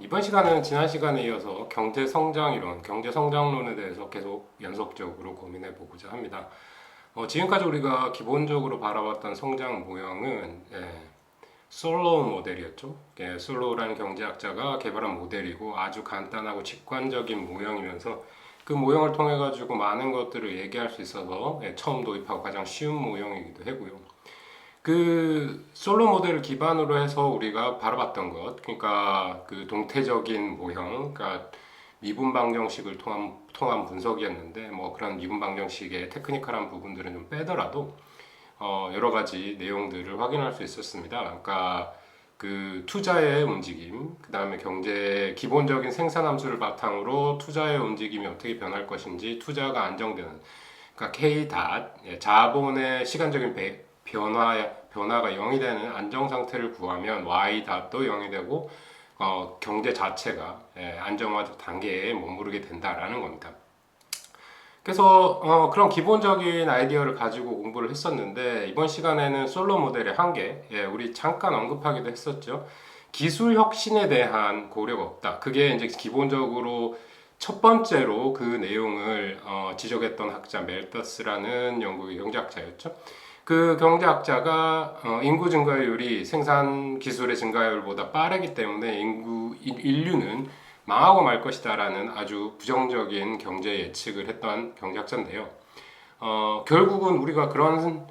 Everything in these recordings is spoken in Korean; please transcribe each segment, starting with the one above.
이번 시간은 지난 시간에 이어서 경제성장이론, 경제성장론에 대해서 계속 연속적으로 고민해 보고자 합니다. 지금까지 우리가 기본적으로 바라봤던 성장 모형은 솔로우 모델이었죠. 솔로우라는 경제학자가 개발한 모델이고 아주 간단하고 직관적인 모형이면서 그 모형을 통해 가지고 많은 것들을 얘기할 수 있어서 처음 도입하고 가장 쉬운 모형이기도 하고요. 그 솔로 모델을 기반으로 해서 우리가 바라봤던 것, 그러니까 그 동태적인 모형, 그러니까 미분 방정식을 통한 분석이었는데, 뭐 그런 미분 방정식의 테크니컬한 부분들은 좀 빼더라도 여러 가지 내용들을 확인할 수 있었습니다. 그러니까 그 투자의 움직임, 그 다음에 경제 기본적인 생산 함수를 바탕으로 투자의 움직임이 어떻게 변할 것인지, 투자가 안정되는, 그러니까 K 닷 자본의 시간적인 변화가 0이 되는 안정 상태를 구하면 Y 닷도 0이 되고 경제 자체가 안정화적 단계에 머무르게 된다라는 겁니다. 그래서 그런 기본적인 아이디어를 가지고 공부를 했었는데 이번 시간에는 솔로 모델의 한계, 우리 잠깐 언급하기도 했었죠. 기술 혁신에 대한 고려가 없다. 그게 이제 기본적으로 첫 번째로 그 내용을 지적했던 학자 멜더스라는 영국의 경제학자였죠. 그 경제학자가 인구 증가율이 생산 기술의 증가율보다 빠르기 때문에 인류는 망하고 말 것이다라는 아주 부정적인 경제 예측을 했던 경제학자인데요. 결국은 우리가 그런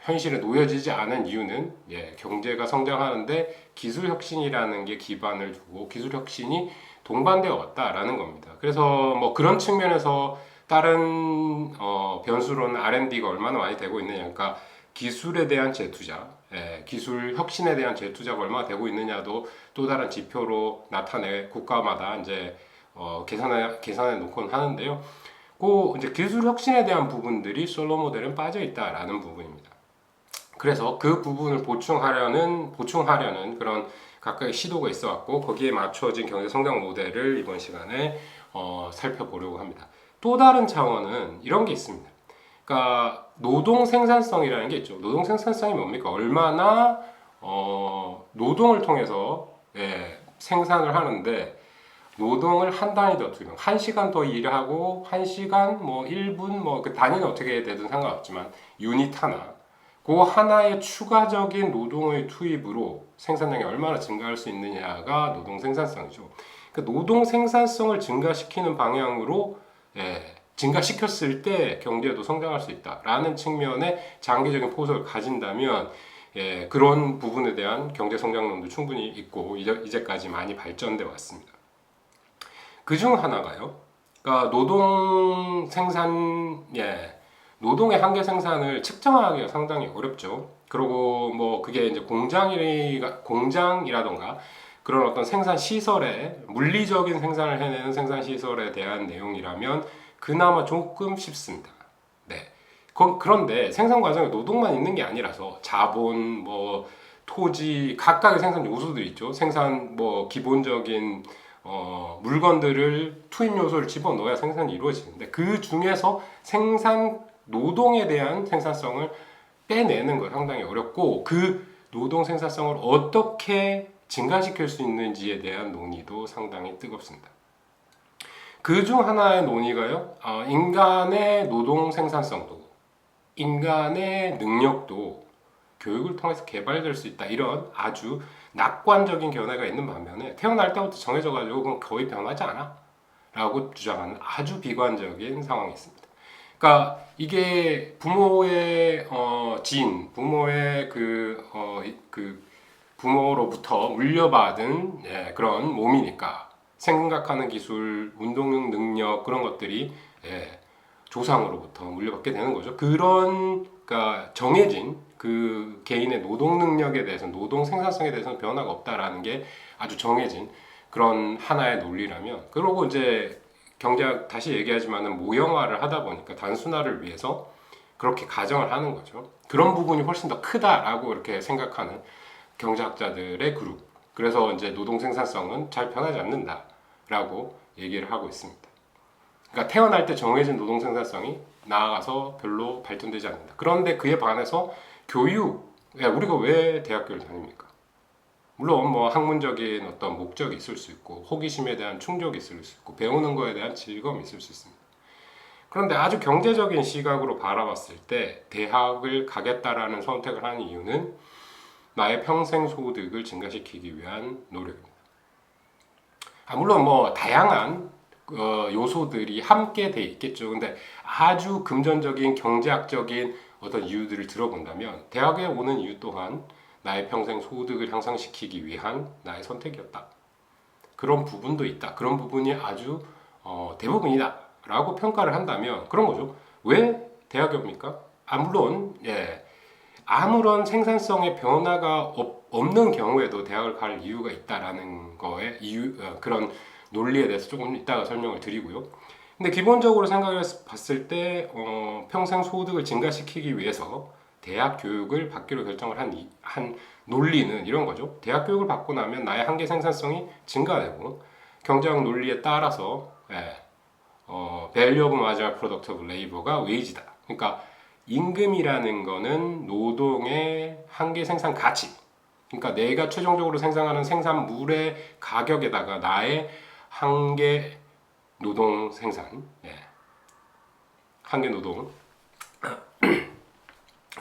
현실에 놓여지지 않은 이유는 경제가 성장하는데 기술 혁신이라는 게 기반을 두고 기술 혁신이 동반되어 왔다라는 겁니다. 그래서 뭐 그런 측면에서 다른 변수로는 R&D가 얼마나 많이 되고 있느냐, 그러니까 기술에 대한 재투자, 기술 혁신에 대한 재투자가 얼마나 되고 있느냐도 또 다른 지표로 나타내 국가마다 이제 계산해 놓곤 하는데요. 그 이제 기술 혁신에 대한 부분들이 솔로 모델은 빠져 있다라는 부분입니다. 그래서 그 부분을 보충하려는 그런 각각의 시도가 있어 왔고 거기에 맞춰진 경제 성장 모델을 이번 시간에 살펴보려고 합니다. 또 다른 차원은 이런 게 있습니다. 그러니까 노동 생산성이라는 게 있죠. 노동 생산성이 뭡니까? 얼마나 노동을 통해서 생산을 하는데 노동을 한 단위 더 투입, 한 시간 더 일하고 한 시간 뭐 1분 뭐 그 단위는 어떻게 되든 상관없지만 유닛 하나, 그 하나의 추가적인 노동의 투입으로 생산량이 얼마나 증가할 수 있느냐가 노동 생산성이죠. 그 노동 생산성을 증가시키는 방향으로 증가시켰을 때 경제도 성장할 수 있다라는 측면의 장기적인 포석을 가진다면 그런 부분에 대한 경제 성장론도 충분히 있고 이제까지 많이 발전돼 왔습니다. 그 중 하나가요. 그러니까 노동의 한계 생산을 측정하기가 상당히 어렵죠. 그리고 뭐 그게 이제 공장이라던가 그런 어떤 생산 시설에 물리적인 생산을 해내는 생산 시설에 대한 내용이라면 그나마 조금 쉽습니다. 네. 그런데 생산 과정에 노동만 있는 게 아니라서 자본, 뭐 토지 각각의 생산 요소들이 있죠. 생산 뭐 기본적인 물건들을 투입 요소를 집어넣어야 생산이 이루어지는데 그 중에서 생산 노동에 대한 생산성을 빼내는 건 상당히 어렵고 그 노동 생산성을 어떻게 증가시킬 수 있는지에 대한 논의도 상당히 뜨겁습니다. 그 중 하나의 논의가요, 인간의 노동 생산성도, 인간의 능력도 교육을 통해서 개발될 수 있다. 이런 아주 낙관적인 견해가 있는 반면에 태어날 때부터 정해져가지고 그건 거의 변하지 않아. 라고 주장하는 아주 비관적인 상황이 있습니다. 그러니까 이게 부모의 지인, 부모의 부모로부터 물려받은 그런 몸이니까 생각하는 기술, 운동 능력 그런 것들이 조상으로부터 물려받게 되는 거죠. 그러니까 정해진 그 개인의 노동 능력에 대해서, 노동 생산성에 대해서는 변화가 없다라는 게 아주 정해진 그런 하나의 논리라면, 그러고 이제 경제학 다시 얘기하지만은 모형화를 하다 보니까 단순화를 위해서 그렇게 가정을 하는 거죠. 그런 부분이 훨씬 더 크다라고 이렇게 생각하는 경제학자들의 그룹. 그래서 이제 노동 생산성은 잘 변하지 않는다라고 얘기를 하고 있습니다. 그러니까 태어날 때 정해진 노동 생산성이 나아가서 별로 발전되지 않는다. 그런데 그에 반해서 교육, 우리가 왜 대학교를 다닙니까? 물론 뭐 학문적인 어떤 목적이 있을 수 있고 호기심에 대한 충족이 있을 수 있고 배우는 거에 대한 즐거움이 있을 수 있습니다. 그런데 아주 경제적인 시각으로 바라봤을 때 대학을 가겠다라는 선택을 하는 이유는 나의 평생 소득을 증가시키기 위한 노력입니다. 물론 뭐 다양한 요소들이 함께 돼 있겠죠. 근데 아주 금전적인 경제학적인 어떤 이유들을 들어본다면 대학에 오는 이유 또한 나의 평생 소득을 향상시키기 위한 나의 선택이었다. 그런 부분도 있다. 그런 부분이 아주 대부분이다. 라고 평가를 한다면 그런 거죠. 왜 대학에 옵니까? 물론 아무런 생산성의 변화가 없는 경우에도 대학을 갈 이유가 있다라는 거에 그런 논리에 대해서 조금 이따가 설명을 드리고요. 근데 기본적으로 생각해 봤을 때 평생 소득을 증가시키기 위해서 대학 교육을 받기로 결정을 한 논리는 이런 거죠. 대학 교육을 받고 나면 나의 한계 생산성이 증가되고 경제학 논리에 따라서 value of marginal product of labor가 wage다. 그러니까 임금이라는 거는 노동의 한계 생산 가치. 그러니까 내가 최종적으로 생산하는 생산물의 가격에다가 나의 한계 노동 생산, 한계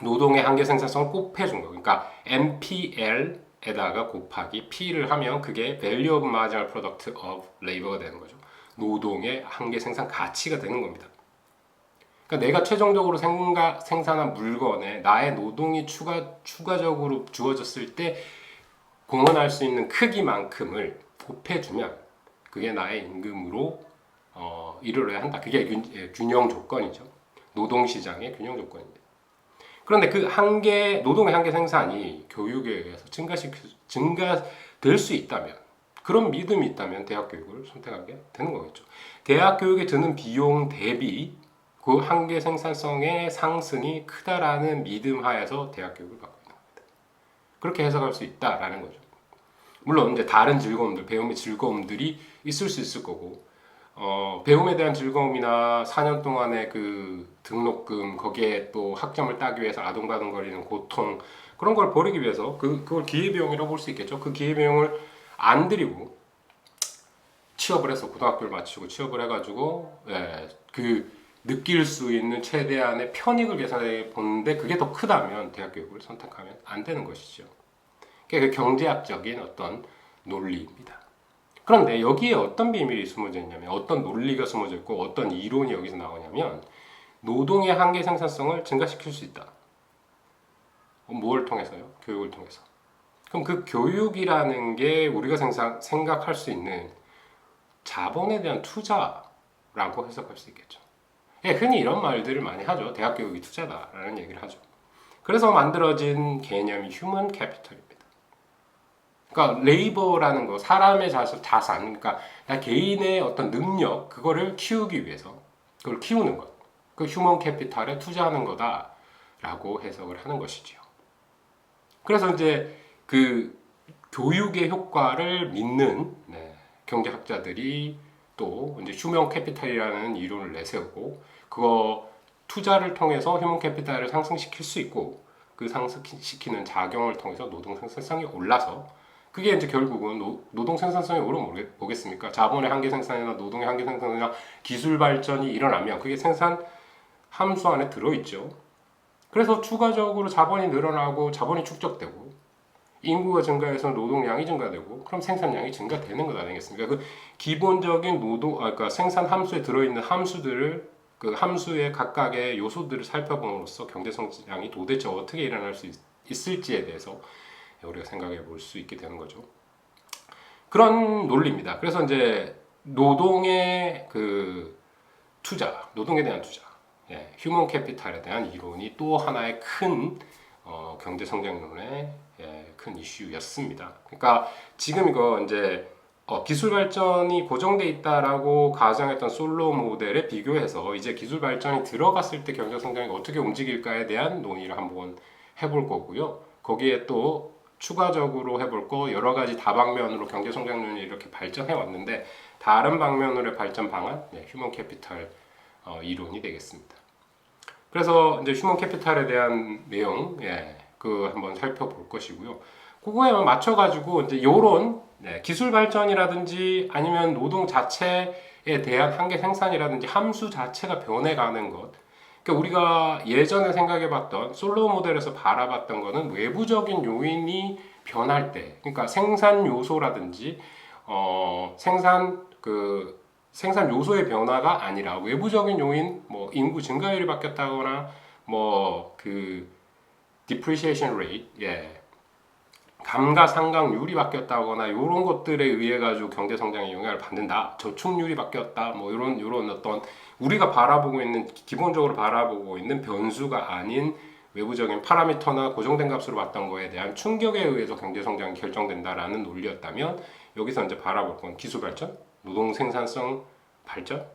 노동의 한계 생산성을 곱해준 거. 그러니까 MPL에다가 곱하기 P를 하면 그게 Value of Marginal Product of Labor가 되는 거죠. 노동의 한계 생산 가치가 되는 겁니다. 그러니까 내가 최종적으로 생산한 물건에 나의 노동이 추가적으로 주어졌을 때 공헌할 수 있는 크기만큼을 곱해주면 그게 나의 임금으로 이르러야 한다. 그게 균형 조건이죠. 노동시장의 균형 조건입니다. 그런데 그 노동의 한계 생산이 교육에 의해서 증가될 수 있다면 그런 믿음이 있다면 대학 교육을 선택하게 되는 거겠죠. 대학 교육에 드는 비용 대비 그 한계 생산성의 상승이 크다라는 믿음 하에서 대학 교육을 받고 있는 겁니다. 그렇게 해석할 수 있다라는 거죠. 물론 이제 다른 즐거움들, 배움의 즐거움들이 있을 수 있을 거고 배움에 대한 즐거움이나 4년 동안의 그 등록금 거기에 또 학점을 따기 위해서 아둥바둥거리는 고통 그런 걸 버리기 위해서 그걸 기회비용이라고 볼 수 있겠죠. 그 기회비용을 안 들이고 취업을 해서 고등학교를 마치고 취업을 해가지고 그 느낄 수 있는 최대한의 편익을 계산해 보는데 그게 더 크다면 대학 교육을 선택하면 안 되는 것이죠. 그게 경제학적인 어떤 논리입니다. 그런데 여기에 어떤 비밀이 숨어져 있냐면 어떤 논리가 숨어져 있고 어떤 이론이 여기서 나오냐면 노동의 한계 생산성을 증가시킬 수 있다. 뭘 통해서요? 교육을 통해서. 그럼 그 교육이라는 게 우리가 생각할 수 있는 자본에 대한 투자라고 해석할 수 있겠죠. 흔히 이런 말들을 많이 하죠. 대학 교육이 투자다라는 얘기를 하죠. 그래서 만들어진 개념이 휴먼 캐피털입니다. 그러니까 레이버라는 거, 사람의 자산, 그러니까 개인의 어떤 능력, 그거를 키우기 위해서 그걸 키우는 것, 그 휴먼 캐피탈에 투자하는 거다라고 해석을 하는 것이죠. 그래서 이제 그 교육의 효과를 믿는 경제학자들이 또 이제 휴먼 캐피탈이라는 이론을 내세우고 그거 투자를 통해서 휴먼 캐피탈을 상승시킬 수 있고 그 상승시키는 작용을 통해서 노동 생산성이 올라서 그게 이제 결국은 노동 생산성이 오르면 뭐겠습니까? 자본의 한계 생산이나 노동의 한계 생산이나 기술 발전이 일어나면 그게 생산 함수 안에 들어있죠. 그래서 추가적으로 자본이 늘어나고 자본이 축적되고 인구가 증가해서 노동량이 증가되고 그럼 생산량이 증가되는 것 아니겠습니까? 그 기본적인 그러니까 생산 함수에 들어있는 함수들을 그 함수의 각각의 요소들을 살펴봄으로써 경제 성장이 도대체 어떻게 일어날 수 있을지에 대해서 우리가 생각해 볼 수 있게 되는 거죠. 그런 논리입니다. 그래서 이제 노동의 그 투자, 노동에 대한 투자, 휴먼 캐피탈에 대한 이론이 또 하나의 큰 경제 성장론의 큰 이슈였습니다. 그러니까 지금 이거 이제 기술 발전이 고정돼 있다라고 가정했던 솔로 모델에 비교해서 이제 기술 발전이 들어갔을 때 경제 성장이 어떻게 움직일까에 대한 논의를 한번 해볼 거고요. 거기에 또 추가적으로 해볼 거 여러 가지 다방면으로 경제 성장론이 이렇게 발전해 왔는데 다른 방면으로의 발전 방안, 휴먼 캐피탈 이론이 되겠습니다. 그래서 이제 휴먼 캐피탈에 대한 내용, 그 한번 살펴볼 것이고요. 그거에 맞춰가지고 이제 요런 기술 발전이라든지 아니면 노동 자체에 대한 한계 생산이라든지 함수 자체가 변해가는 것. 그러니까 우리가 예전에 생각해봤던 솔로 모델에서 바라봤던 거는 외부적인 요인이 변할 때, 그러니까 생산 요소라든지 생산 요소의 변화가 아니라 외부적인 요인, 뭐 인구 증가율이 바뀌었다거나 뭐 그 depreciation rate, 감가상각률이 바뀌었다거나 이런 것들에 의해 가지고 경제 성장에 영향을 받는다. 저축률이 바뀌었다. 뭐 이런 어떤 우리가 바라보고 있는 기본적으로 바라보고 있는 변수가 아닌 외부적인 파라미터나 고정된 값으로 봤던 거에 대한 충격에 의해서 경제 성장이 결정된다라는 논리였다면 여기서 이제 바라볼 건 기술 발전, 노동 생산성 발전,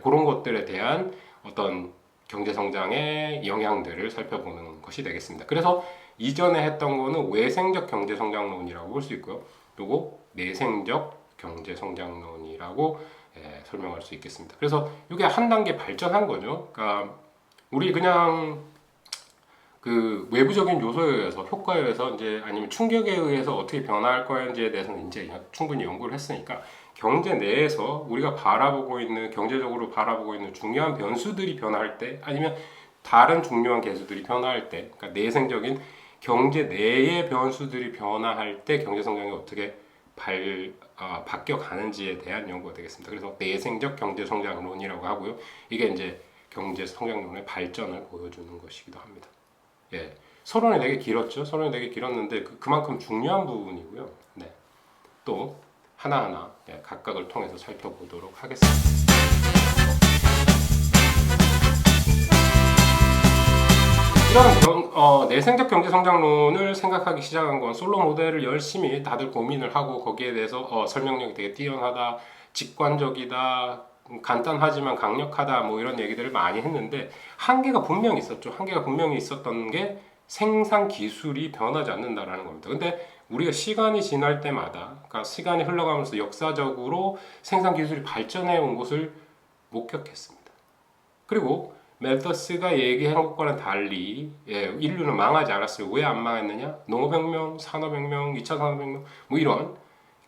그런 것들에 대한 어떤 경제 성장의 영향들을 살펴보는 것이 되겠습니다. 그래서 이전에 했던 거는 외생적 경제 성장론이라고 볼 수 있고요. 요거 내생적 경제 성장론이라고 설명할 수 있겠습니다. 그래서 이게 한 단계 발전한 거죠. 그러니까 우리 그냥 그 외부적인 요소에 의해서 효과에 의해서 이제 아니면 충격에 의해서 어떻게 변화할 거인지에 대해서는 이제 충분히 연구를 했으니까 경제 내에서 우리가 바라보고 있는 경제적으로 바라보고 있는 중요한 변수들이 변화할 때 아니면 다른 중요한 개수들이 변화할 때 그러니까 내생적인 경제 내의 변수들이 변화할 때 경제 성장이 어떻게 바뀌어 가는지에 대한 연구가 되겠습니다. 그래서 내생적 경제 성장론이라고 하고요. 이게 이제 경제 성장론의 발전을 보여주는 것이기도 합니다. 서론이 되게 길었죠. 서론이 되게 길었는데 그만큼 중요한 부분이고요. 또 하나하나 각각을 통해서 살펴보도록 하겠습니다. 이런 내생적 경제 성장론을 생각하기 시작한 건 솔로 모델을 열심히 다들 고민을 하고 거기에 대해서 설명력이 되게 뛰어나다, 직관적이다, 간단하지만 강력하다 뭐 이런 얘기들을 많이 했는데 한계가 분명히 있었죠. 한계가 분명히 있었던 게 생산 기술이 변하지 않는다라는 겁니다. 근데 우리가 시간이 지날 때마다 그러니까 시간이 흘러가면서 역사적으로 생산 기술이 발전해 온 것을 목격했습니다. 그리고 멜더스가 얘기한 것과는 달리 인류는 망하지 않았어요. 왜 안 망했느냐? 농업혁명, 산업혁명, 2차 산업혁명 뭐 이런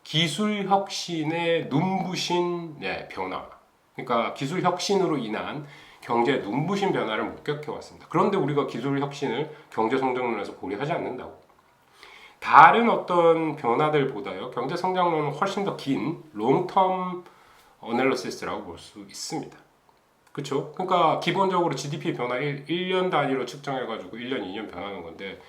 기술 혁신의 눈부신 변화 그러니까 기술 혁신으로 인한 경제의 눈부신 변화를 목격해 왔습니다. 그런데 우리가 기술 혁신을 경제 성장론에서 고려하지 않는다고. 다른 어떤 변화들보다요. 경제 성장론은 훨씬 더 긴 롱텀 어널리시스라고 볼 수 있습니다. 그렇죠? 그러니까 기본적으로 GDP 변화 1년 단위로 측정해가지고 1년, 2년 변하는 건데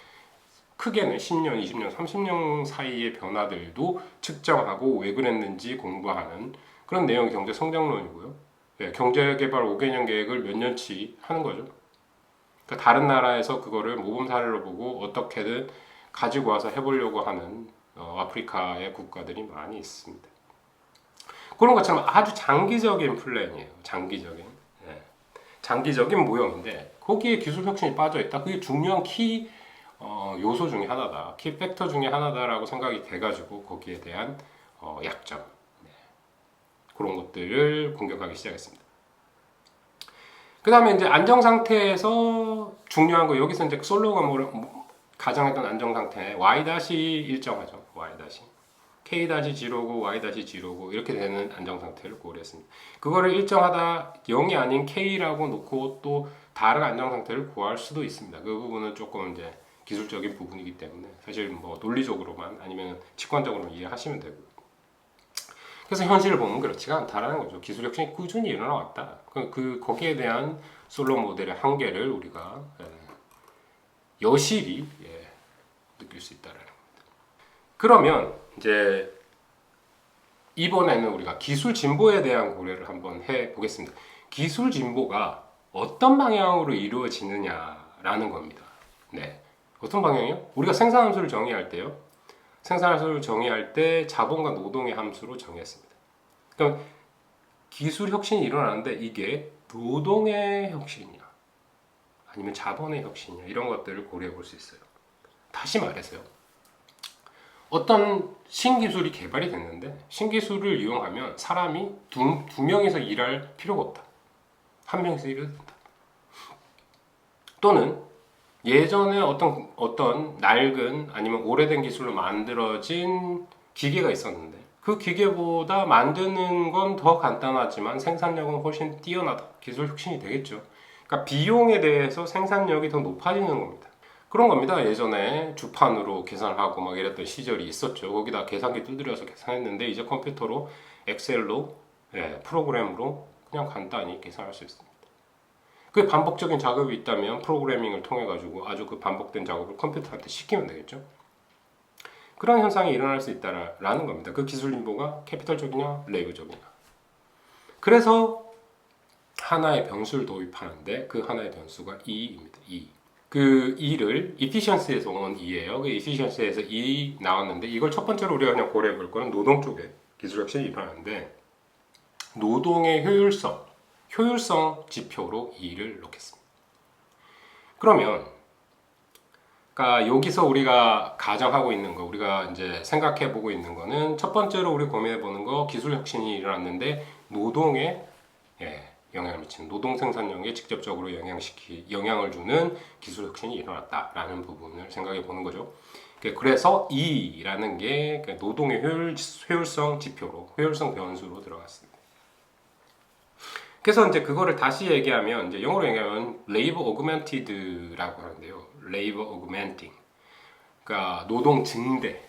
크게는 10년, 20년, 30년 사이의 변화들도 측정하고 왜 그랬는지 공부하는 그런 내용이 경제 성장론이고요. 경제개발 5개년 계획을 몇 년치 하는 거죠. 그러니까 다른 나라에서 그거를 모범 사례로 보고 어떻게든 가지고 와서 해보려고 하는 아프리카의 국가들이 많이 있습니다. 그런 것처럼 아주 장기적인 플랜이에요. 장기적인 모형인데 거기에 기술 혁신이 빠져 있다. 그게 중요한 키 요소 중에 하나다. 키 팩터 중에 하나다라고 생각이 돼가지고 거기에 대한 약점 그런 것들을 공격하기 시작했습니다. 그 다음에 이제 안정 상태에서 중요한 거 여기서 이제 솔로가 가정했던 안정 상태 y 일정하죠. y k-0고 y-0고 이렇게 되는 안정 상태를 고려했습니다. 그거를 일정하다 0이 아닌 k라고 놓고 또 다른 안정 상태를 구할 수도 있습니다. 그 부분은 조금 이제 기술적인 부분이기 때문에 사실 뭐 논리적으로만 아니면 직관적으로 이해하시면 되고요. 그래서 현실을 보면 그렇지가 않다라는 거죠. 기술 혁신이 꾸준히 일어나 왔다. 거기에 대한 솔로 모델의 한계를 우리가 여실히 느낄 수 있다라는 겁니다. 그러면 이제 이번에는 우리가 기술 진보에 대한 고려를 한번 해 보겠습니다. 기술 진보가 어떤 방향으로 이루어지느냐라는 겁니다. 어떤 방향이요? 우리가 생산 함수를 정의할 때요. 생산 함수를 정의할 때 자본과 노동의 함수로 정의했습니다. 그럼 기술 혁신이 일어나는데 이게 노동의 혁신이냐 아니면 자본의 혁신이냐 이런 것들을 고려해 볼 수 있어요. 다시 말해서요. 어떤 신기술이 개발이 됐는데 신기술을 이용하면 사람이 두 명이서 일할 필요가 없다. 한 명이서 일해도 된다. 또는 예전에 어떤 낡은 아니면 오래된 기술로 만들어진 기계가 있었는데 그 기계보다 만드는 건 더 간단하지만 생산력은 훨씬 뛰어나다. 기술 혁신이 되겠죠. 그러니까 비용에 대해서 생산력이 더 높아지는 겁니다. 그런 겁니다. 예전에 주판으로 계산을 하고 막 이랬던 시절이 있었죠. 거기다 계산기 두드려서 계산했는데 이제 컴퓨터로 엑셀로 프로그램으로 그냥 간단히 계산할 수 있습니다. 그 반복적인 작업이 있다면 프로그래밍을 통해 가지고 아주 그 반복된 작업을 컴퓨터한테 시키면 되겠죠. 그런 현상이 일어날 수 있다라는 겁니다. 그 기술 진보가 캐피털적이냐 레이브적이냐. 그래서 하나의 변수를 도입하는데 그 하나의 변수가 E입니다. E. 그 E를 efficiency에서 온 E예요. 그 efficiency에서 E 나왔는데 이걸 첫 번째로 우리가 그냥 고려해 볼 거는 노동 쪽에 기술 혁신이 일어나는데 노동의 효율성 지표로 E를 놓겠습니다. 그러면 그러니까 여기서 우리가 가정하고 있는 거, 우리가 이제 생각해 보고 있는 거는 첫 번째로 우리 고민해 보는 거 기술 혁신이 일어났는데 노동에 영향을 미치는 노동 생산력에 직접적으로 영향을 주는 기술 혁신이 일어났다라는 부분을 생각해 보는 거죠. 그래서 E라는 게 노동의 효율성 지표로 효율성 변수로 들어갔습니다. 그래서 이제 그거를 다시 얘기하면 이제 영어로 얘기하면 labor augmented라고 하는데요. labor augmenting. 그러니까 노동 증대.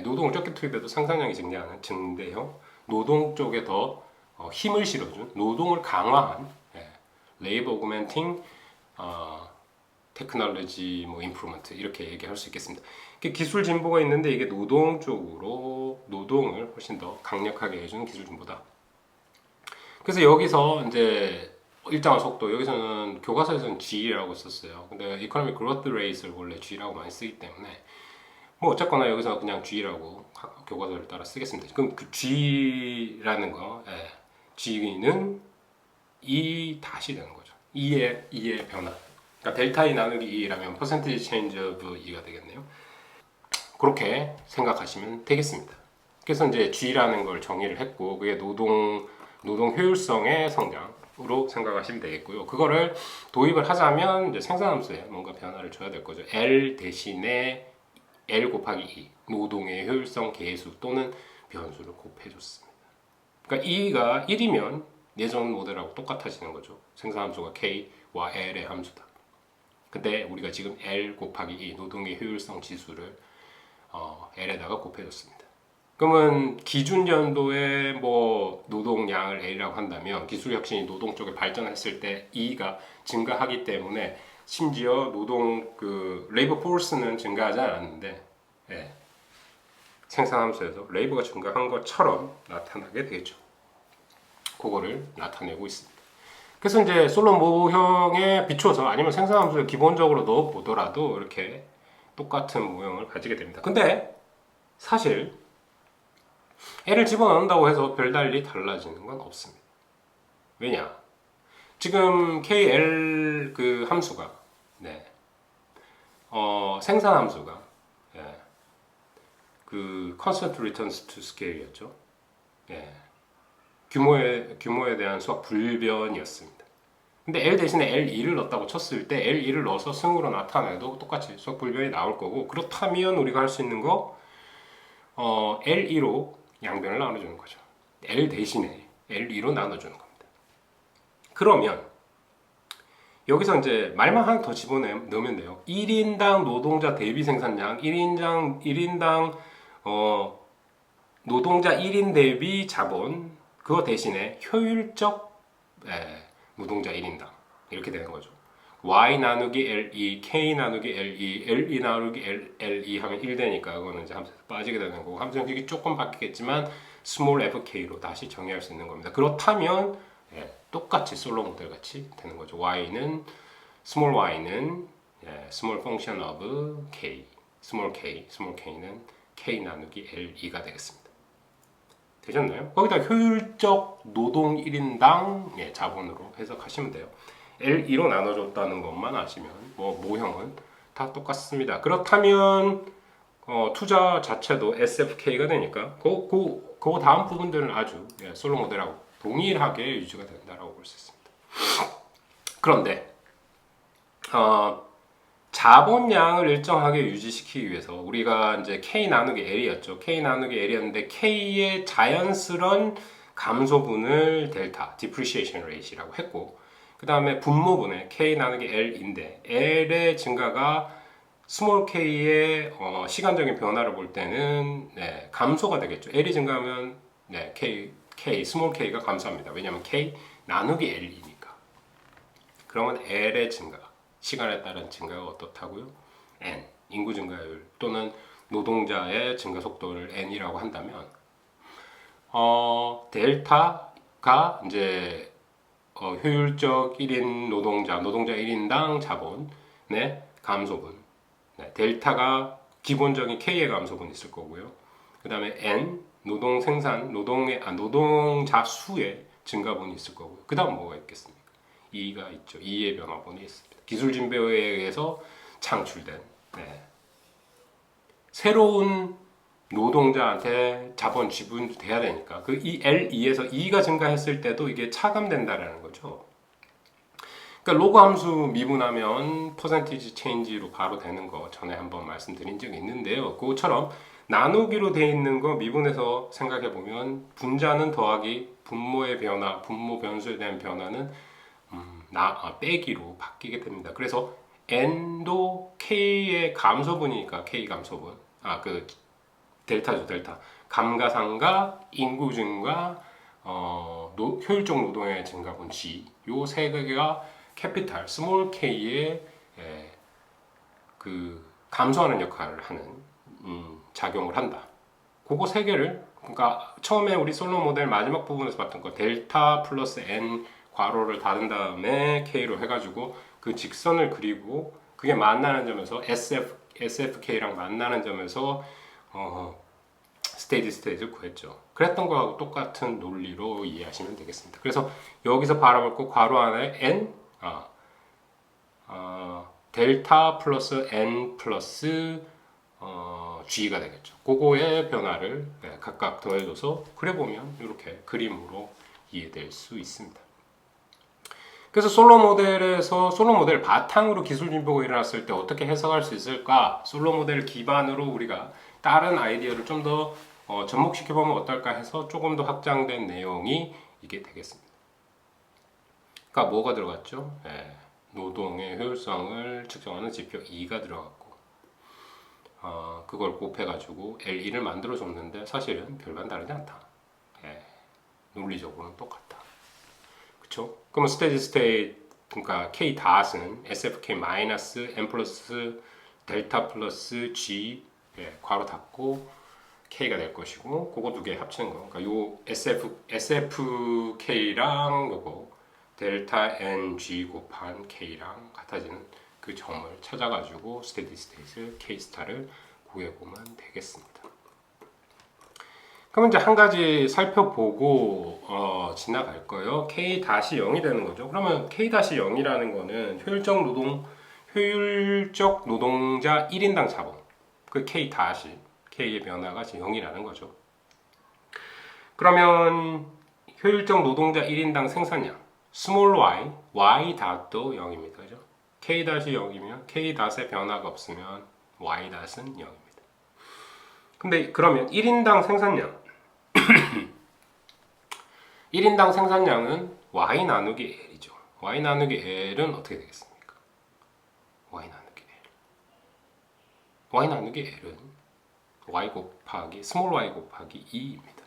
노동을 적게 투입해도 생산량이 증대하는 증대형. 노동 쪽에 더 힘을 실어준 노동을 강화한 labor augmenting technology improvement 이렇게 얘기할 수 있겠습니다. 기술 진보가 있는데 이게 노동 쪽으로 노동을 훨씬 더 강력하게 해주는 기술 진보다. 그래서 여기서 이제 일정한 속도, 여기서는 교과서에서는 G라고 썼어요. 근데 Economic Growth Rate를 원래 G라고 많이 쓰기 때문에 뭐 어쨌거나 여기서 그냥 G라고 교과서를 따라 쓰겠습니다. 그럼 그 G라는 거, G는 E 다시 되는 거죠. E의 변화. 그러니까 델타 E 나누기 E라면 percentage change of E가 되겠네요. 그렇게 생각하시면 되겠습니다. 그래서 이제 G라는 걸 정의를 했고 그게 노동 효율성의 성장으로 생각하시면 되겠고요. 그거를 도입을 하자면 이제 생산함수에 뭔가 변화를 줘야 될 거죠. L 대신에 L 곱하기 E 노동의 효율성 계수 또는 변수를 곱해줬습니다. 그러니까 E가 1이면 예전 모델하고 똑같아지는 거죠. 생산함수가 K와 L의 함수다. 근데 우리가 지금 L 곱하기 E 노동의 효율성 지수를 L에다가 곱해줬습니다. 그러면 기준 연도에 뭐 노동량을 L이라고 한다면 기술 혁신이 노동 쪽에 발전했을 때 E가 증가하기 때문에 심지어 노동 레이버 포스는 증가하지 않았는데 생산함수에서 레이버가 증가한 것처럼 나타나게 되겠죠. 그거를 나타내고 있습니다. 그래서 이제 솔로 모형에 비추어서 아니면 생산함수를 기본적으로 넣어 보더라도 이렇게 똑같은 모형을 가지게 됩니다. 근데 사실 L을 집어넣는다고 해서 별달리 달라지는 건 없습니다. 왜냐? 지금 KL 그 함수가 생산 함수가 그 constant returns to scale이었죠. 규모에 대한 수학 불변이었습니다. 근데 L 대신에 L2를 넣었다고 쳤을 때 L2를 넣어서 승으로 나타내도 똑같이 수학 불변이 나올 거고 그렇다면 우리가 할 수 있는 거 L2로 양변을 나눠주는 거죠. L 대신에 L2로 나눠주는 겁니다. 그러면 여기서 이제 말만 하나 더 집어넣으면 돼요. 1인당 노동자 대비 생산량, 1인당 노동자 1인 대비 자본, 그거 대신에 효율적 노동자 1인당 이렇게 되는 거죠. Y 나누기 L2, K 나누기 L2, L2 나누기 L2 하면 1 되니까 그거는 이제 함수에서 빠지게 되는 거고 함수 형식이 조금 바뀌겠지만 small fk로 다시 정의할 수 있는 겁니다. 그렇다면 똑같이 솔로 모델 같이 되는 거죠. Y는 small y는 small function of k, small k는 k 나누기 L2가 되겠습니다. 되셨나요? 거기다 효율적 노동 1인당 자본으로 해석하시면 돼요. L2로 나눠줬다는 것만 아시면 뭐 모형은 다 똑같습니다. 그렇다면 투자 자체도 SFK가 되니까 그 다음 부분들은 아주 솔로 모델하고 동일하게 유지가 된다라고 볼 수 있습니다. 그런데 자본량을 일정하게 유지시키기 위해서 우리가 이제 K 나누기 L이었죠. K 나누기 L이었는데 K의 자연스러운 감소분을 델타, depreciation rate이라고 했고, 그 다음에 분모분의 K 나누기 L인데 L의 증가가 스몰 k의 시간적인 변화를 볼 때는 네, 감소가 되겠죠. L이 증가하면 네, 스몰 k가 감소합니다. 왜냐하면 K 나누기 L이니까. 그러면 L의 증가, 시간에 따른 증가가 어떻다고요? N, 인구 증가율 또는 노동자의 증가 속도를 N이라고 한다면 델타가 이제 효율적 1인 노동자 1인당 자본의 감소분. 네, 델타가 기본적인 K의 감소분이 있을 거고요. 그 다음에 N, 노동 생산, 노동자 수의 증가분이 있을 거고요. 그 다음 뭐가 있겠습니까? E가 있죠. E의 변화분이 있습니다. 기술 진보에 의해서 창출된 새로운 노동자한테 자본 지분돼야 되니까 그 L2에서 E가 증가했을 때도 이게 차감된다라는 거죠. 그러니까 로그 함수 미분하면 퍼센티지 체인지로 바로 되는 거 전에 한번 말씀드린 적이 있는데요. 그것처럼 나누기로 돼 있는 거 미분해서 생각해 보면 분자는 더하기, 분모의 변화, 분모 변수에 대한 변화는 빼기로 바뀌게 됩니다. 그래서 n도 k의 감소분이니까 k 감소분, 그 델타죠, 델타. 감가상가, 인구 증가, 효율적 노동의 증가분 G, 요 세 개가 캐피탈, 스몰 k의 그 감소하는 역할을 하는 작용을 한다. 그거 세 개를 그러니까 처음에 우리 솔로 모델 마지막 부분에서 봤던 거 델타 플러스 n 괄호를 닫은 다음에 k로 해가지고 그 직선을 그리고 그게 만나는 점에서 SFK랑 만나는 점에서 스테이디 스테이트를 구했죠. 그랬던 거하고 똑같은 논리로 이해하시면 되겠습니다. 그래서 여기서 바라볼 거 괄호 안에 n 델타 플러스 n 플러스 g가 되겠죠. 그거의 변화를 각각 더해줘서 그려보면 이렇게 그림으로 이해될 수 있습니다. 그래서 솔로 모델 바탕으로 기술 진보가 일어났을 때 어떻게 해석할 수 있을까? 솔로 모델 기반으로 우리가 다른 아이디어를 좀 더 접목시켜보면 어떨까 해서 조금 더 확장된 내용이 이게 되겠습니다. 그러니까 뭐가 들어갔죠? 노동의 효율성을 측정하는 지표 2가 들어갔고 그걸 곱해가지고 L2를 만들어줬는데 사실은 별반 다르지 않다. 논리적으로는 똑같다. 그쵸? 그러면 스테디 스테이트 그러니까 K 닷은 SFK 마이너스 N 플러스 델타 플러스 G 괄호 닫고 K가 될 것이고 그거 두 개 합치는 거. 그러니까 요 SFK랑 요거 델타 NG 곱한 K랑 같아지는 그 점을 찾아가지고 스테디 스테이트 K 스타를 구해보면 되겠습니다. 그럼 이제 한 가지 살펴보고 지나갈 거예요. K-0이 되는 거죠. 그러면 K-0이라는 거는 효율적 노동자 1인당 자본. 그 K의 변화가 0이라는 거죠. 그러면 효율적 노동자 1인당 생산량 스몰 y 닷도 0입니다. 그죠? K-0이면 K-의 변화가 없으면 y 닷은 0입니다. 근데 그러면 1인당 생산량 1인당 생산량은 y 나누기 l이죠. y 나누기 l은 어떻게 되겠습니까? y 나누기 l은 y 곱하기 스몰 y 곱하기 2입니다.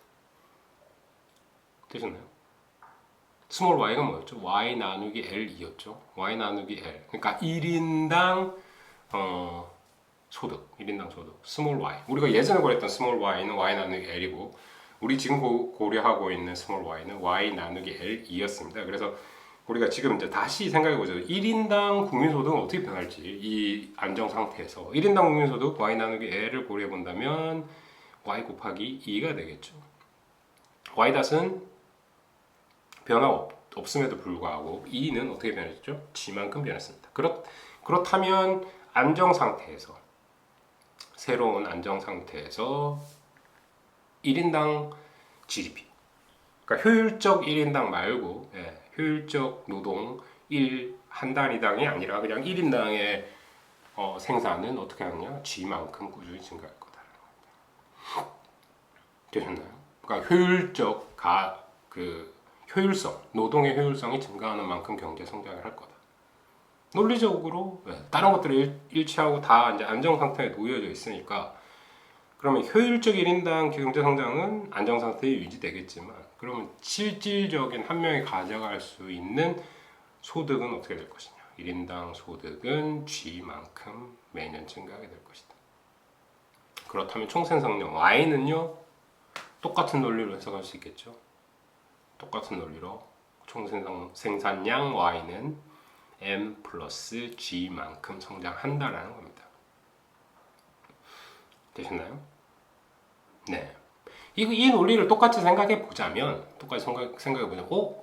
되셨나요? 스몰 y가 뭐였죠? y 나누기 l이었죠. y 나누기 l. 그러니까 1인당 소득, 스몰 y. 우리가 예전에 구했던 스몰 y는 y 나누기 l이고 우리 지금 고려하고 있는 스몰 y는 y 나누기 l이었습니다. 그래서 우리가 지금 이제 다시 생각해보죠. 1인당 국민소득은 어떻게 변할지 이 안정 상태에서 1인당 국민소득 y 나누기 l을 고려해본다면 y 곱하기 2가 되겠죠. y 닷은 변화 없음에도 불구하고 2는 어떻게 변했죠? g만큼 변했습니다. 그렇다면 안정 상태에서 새로운 안정 상태에서 1인당 GDP 그러니까 효율적 1인당 말고 효율적 노동 한 단위당이 아니라 그냥 1인당의 생산은 어떻게 하느냐? G만큼 꾸준히 증가할 거다. 되셨나요? 그러니까 효율성, 노동의 효율성이 증가하는 만큼 경제 성장을 할 거다. 논리적으로 다른 것들을 일치하고 다 이제 안정 상태에 놓여져 있으니까 그러면 효율적 1인당 경제 성장은 안정 상태에 유지되겠지만 그러면 실질적인 한 명이 가져갈 수 있는 소득은 어떻게 될 것이냐? 1인당 소득은 G만큼 매년 증가하게 될 것이다. 그렇다면 총생산량 Y는요? 똑같은 논리로 해석할 수 있겠죠. 똑같은 논리로 총생산량 Y는 M 플러스 G만큼 성장한다라는 겁니다. 되셨나요? 네. 이 논리를 똑같이 생각해 보자면,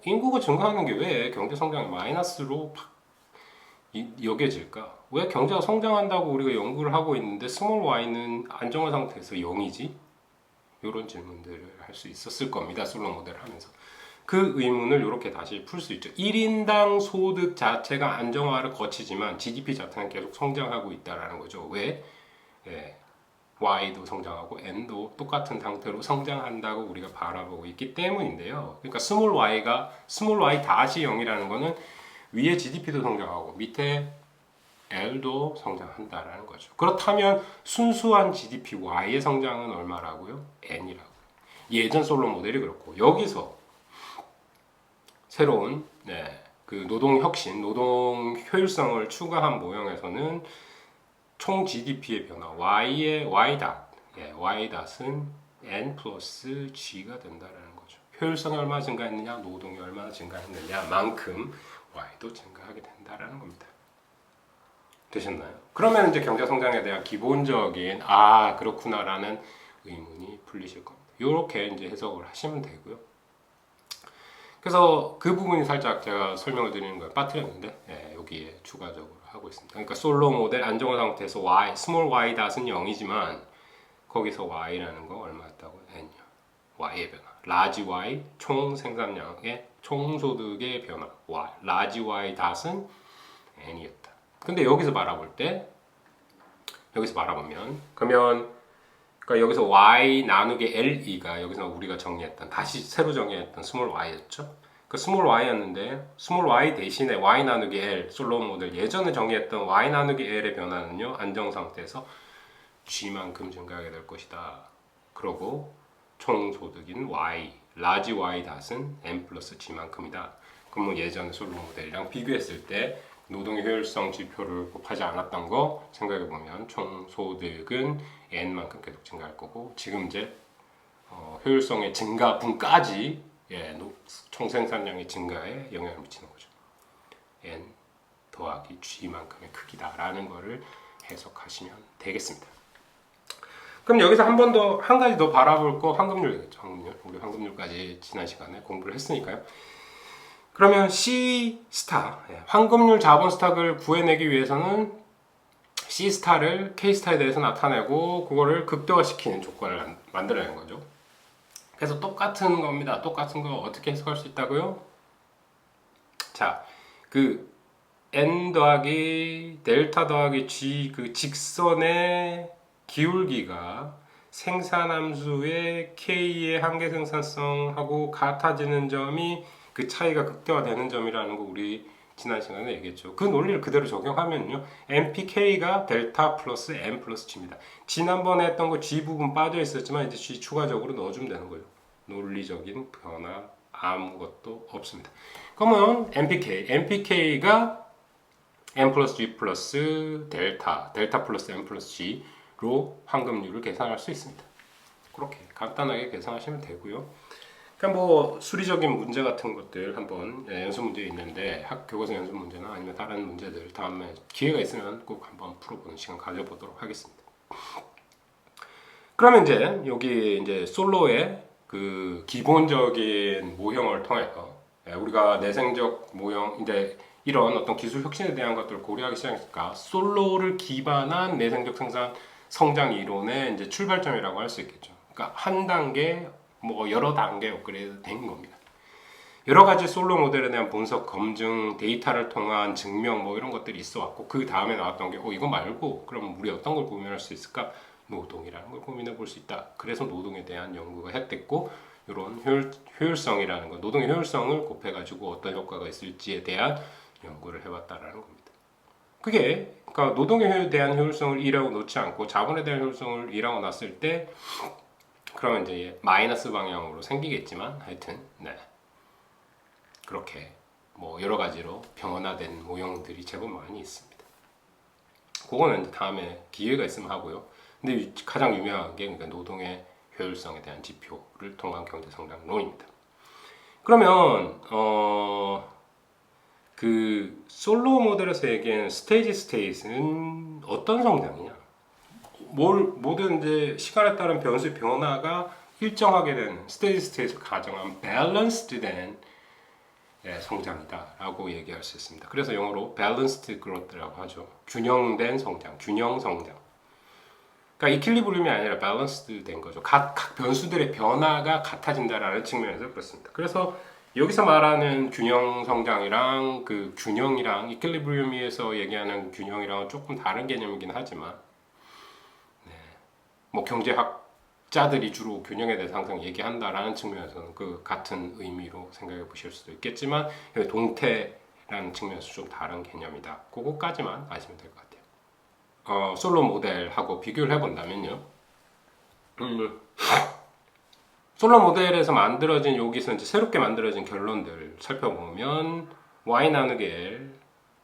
인구가 증가하는 게 왜 경제 성장이 마이너스로 여겨질까? 왜 경제가 성장한다고 우리가 연구를 하고 있는데 스몰 y는 안정화 상태에서 0이지? 이런 질문들을 할 수 있었을 겁니다. 솔로 모델을 하면서. 그 의문을 이렇게 다시 풀 수 있죠. 1인당 소득 자체가 안정화를 거치지만 GDP 자체는 계속 성장하고 있다는 거죠. 왜? Y도 성장하고 N도 똑같은 상태로 성장한다고 우리가 바라보고 있기 때문인데요. 그러니까 스몰 Y 다시 0이라는 거는 위에 GDP도 성장하고 밑에 L도 성장한다라는 거죠. 그렇다면 순수한 GDP Y의 성장은 얼마라고요? N이라고. 예전 솔로 모델이 그렇고 여기서 새로운 그 노동 혁신, 노동 효율성을 추가한 모형에서는 총 GDP의 변화 Y의 Y닷은 N 플러스 G가 된다라는 거죠. 효율성이 얼마나 증가했느냐, 노동이 얼마나 증가했느냐 만큼 Y도 증가하게 된다라는 겁니다. 되셨나요? 그러면 이제 경제 성장에 대한 기본적인 그렇구나라는 의문이 풀리실 겁니다. 이렇게 이제 해석을 하시면 되고요. 그래서 그 부분이 살짝 제가 설명을 드리는 걸 빠뜨렸는데 여기에 추가적으로 하고 있습니다. 그러니까 솔로 모델 안정화 상태에서 스몰 y 닷은 0이지만 거기서 y라는 거 얼마였다고? n이요. y의 변화. 라지 y 총 생산량의 총 소득의 변화. 라지 y 닷은 n이었다. 근데 여기서 바라보면 그러면 그러니까 여기서 y 나누기 le가 여기서 우리가 정리했던 다시 새로 정리했던 스몰 y였죠. 그 스몰 y였는데 스몰 y 대신에 y 나누기 l 솔로 모델 예전에 정리했던 y 나누기 l의 변화는요 안정 상태에서 g만큼 증가하게 될 것이다. 그러고 총 소득인 y 라지 y 닷은 n 플러스 g만큼이다. 그러면 예전 솔로 모델이랑 비교했을 때 노동의 효율성 지표를 곱하지 않았던 거 생각해보면 총 소득은 n만큼 계속 증가할 거고 지금 이제 효율성의 증가분까지 총 생산량의 증가에 영향을 미치는 거죠. n 더하기 g만큼의 크기다라는 거를 해석하시면 되겠습니다. 그럼 여기서 한 가지 더 바라볼 거 황금률이겠죠. 우리 황금률까지 지난 시간에 공부를 했으니까요. 그러면 C-스타, 황금률 자본 스탁을 구해내기 위해서는 C-스타를 K-스타에 대해서 나타내고 그거를 극대화시키는 조건을 만들어낸 거죠. 그래서 똑같은 겁니다. 똑같은 거 어떻게 해석할 수 있다고요? 자, 그 N 더하기 델타 더하기 G 그 직선의 기울기가 생산함수의 K의 한계 생산성하고 같아지는 점이 그 차이가 극대화되는 점이라는 거 우리 지난 시간에 얘기했죠. 그 논리를 그대로 적용하면요. MPK가 델타 플러스 M 플러스 G입니다. 지난번에 했던 거 G 부분 빠져 있었지만 이제 G 추가적으로 넣어주면 되는 거예요. 논리적인 변화 아무것도 없습니다. 그러면 MPK가 M 플러스 G 플러스 델타 플러스 M 플러스 G로 황금률을 계산할 수 있습니다. 그렇게 간단하게 계산하시면 되고요. 그러니까 뭐 수리적인 문제 같은 것들 한번 연습 문제 있는데 교과서 연습 문제나 아니면 다른 문제들 다음에 기회가 있으면 꼭 한번 풀어보는 시간 가져보도록 하겠습니다. 그러면 이제 여기 이제 솔로의 그 기본적인 모형을 통해서 우리가 내생적 모형 이제 이런 어떤 기술 혁신에 대한 것들을 고려하기 시작했으니까 솔로를 기반한 내생적 성장 이론의 이제 출발점이라고 할 수 있겠죠. 그러니까 한 단계 뭐 여러 단계 업그레이드 된 겁니다. 여러 가지 솔로 모델에 대한 분석, 검증, 데이터를 통한 증명 뭐 이런 것들이 있어 왔고 그 다음에 나왔던 게 이거 말고 그럼 우리 어떤 걸 고민할 수 있을까? 노동이라는 걸 고민해 볼 수 있다. 그래서 노동에 대한 연구가 했댔고 이런 효율성이라는 거, 노동의 효율성을 곱해가지고 어떤 효과가 있을지에 대한 연구를 해봤다라는 겁니다. 그게 그러니까 노동에 대한 효율성을 1하고 놓지 않고 자본에 대한 효율성을 1하고 놨을 때 그러면 이제 마이너스 방향으로 생기겠지만 하여튼 네. 그렇게 뭐 여러 가지로 변화된 모형들이 제법 많이 있습니다. 그거는 이제 다음에 기회가 있으면 하고요. 근데 가장 유명한 게 그러니까 노동의 효율성에 대한 지표를 통한 경제 성장론입니다. 그러면 그 솔로 모델에서 얘기하는 스테이지 스테이트는 어떤 성장이냐? 모든 이제 시간에 따른 변수의 변화가 일정하게 된 스테이지 스테이트를 가정한 밸런스드 된 성장이다라고 얘기할 수 있습니다. 그래서 영어로 balanced growth라고 하죠. 균형된 성장, 균형 성장. 그러니까 이퀄리브리움이 아니라 밸런스드 된 거죠. 각 변수들의 변화가 같아진다라는 측면에서 그렇습니다. 그래서 여기서 말하는 균형 성장이랑 그 균형이랑 이퀄리브리움에서 얘기하는 균형이랑은 조금 다른 개념이긴 하지만 뭐 경제학자들이 주로 균형에 대해서 항상 얘기한다라는 측면에서는 그 같은 의미로 생각해 보실 수도 있겠지만 동태라는 측면에서 좀 다른 개념이다. 그거까지만 아시면 될 것 같아요. 솔로 모델하고 비교를 해본다면요. 솔로 모델에서 만들어진 여기서 이제 새롭게 만들어진 결론들 살펴보면 y 나누기 l,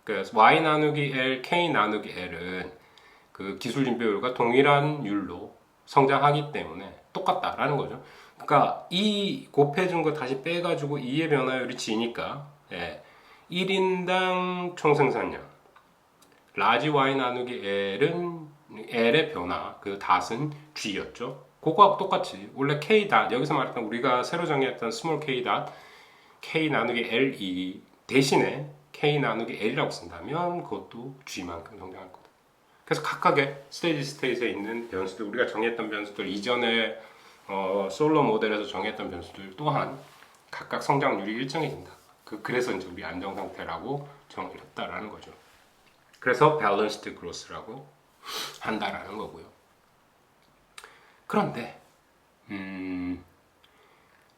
그래서 y 나누기 l, k 나누기 l은 그 기술 진표율과 동일한 율로 성장하기 때문에 똑같다라는 거죠. 그러니까 이 곱해준 거 다시 빼가지고 2의 변화율이 G니까 1인당 총생산량 라지 Y 나누기 L의 변화 그 닷은 G였죠. 그거하고 똑같이 원래 K 닷 여기서 말했던 우리가 새로 정의했던 스몰 K 닷 K 나누기 L2 대신에 K 나누기 L이라고 쓴다면 그것도 G만큼 성장할 거다. 그래서 각각의 스테이지 스테이트에 있는 변수들 우리가 정했던 변수들 이전에 솔로 모델에서 정했던 변수들 또한 각각 성장률이 일정해진다. 그래서 이제 우리 안정 상태라고 정의를 했다라는 거죠. 그래서 밸런스드 그로스라고 한다라는 거고요. 그런데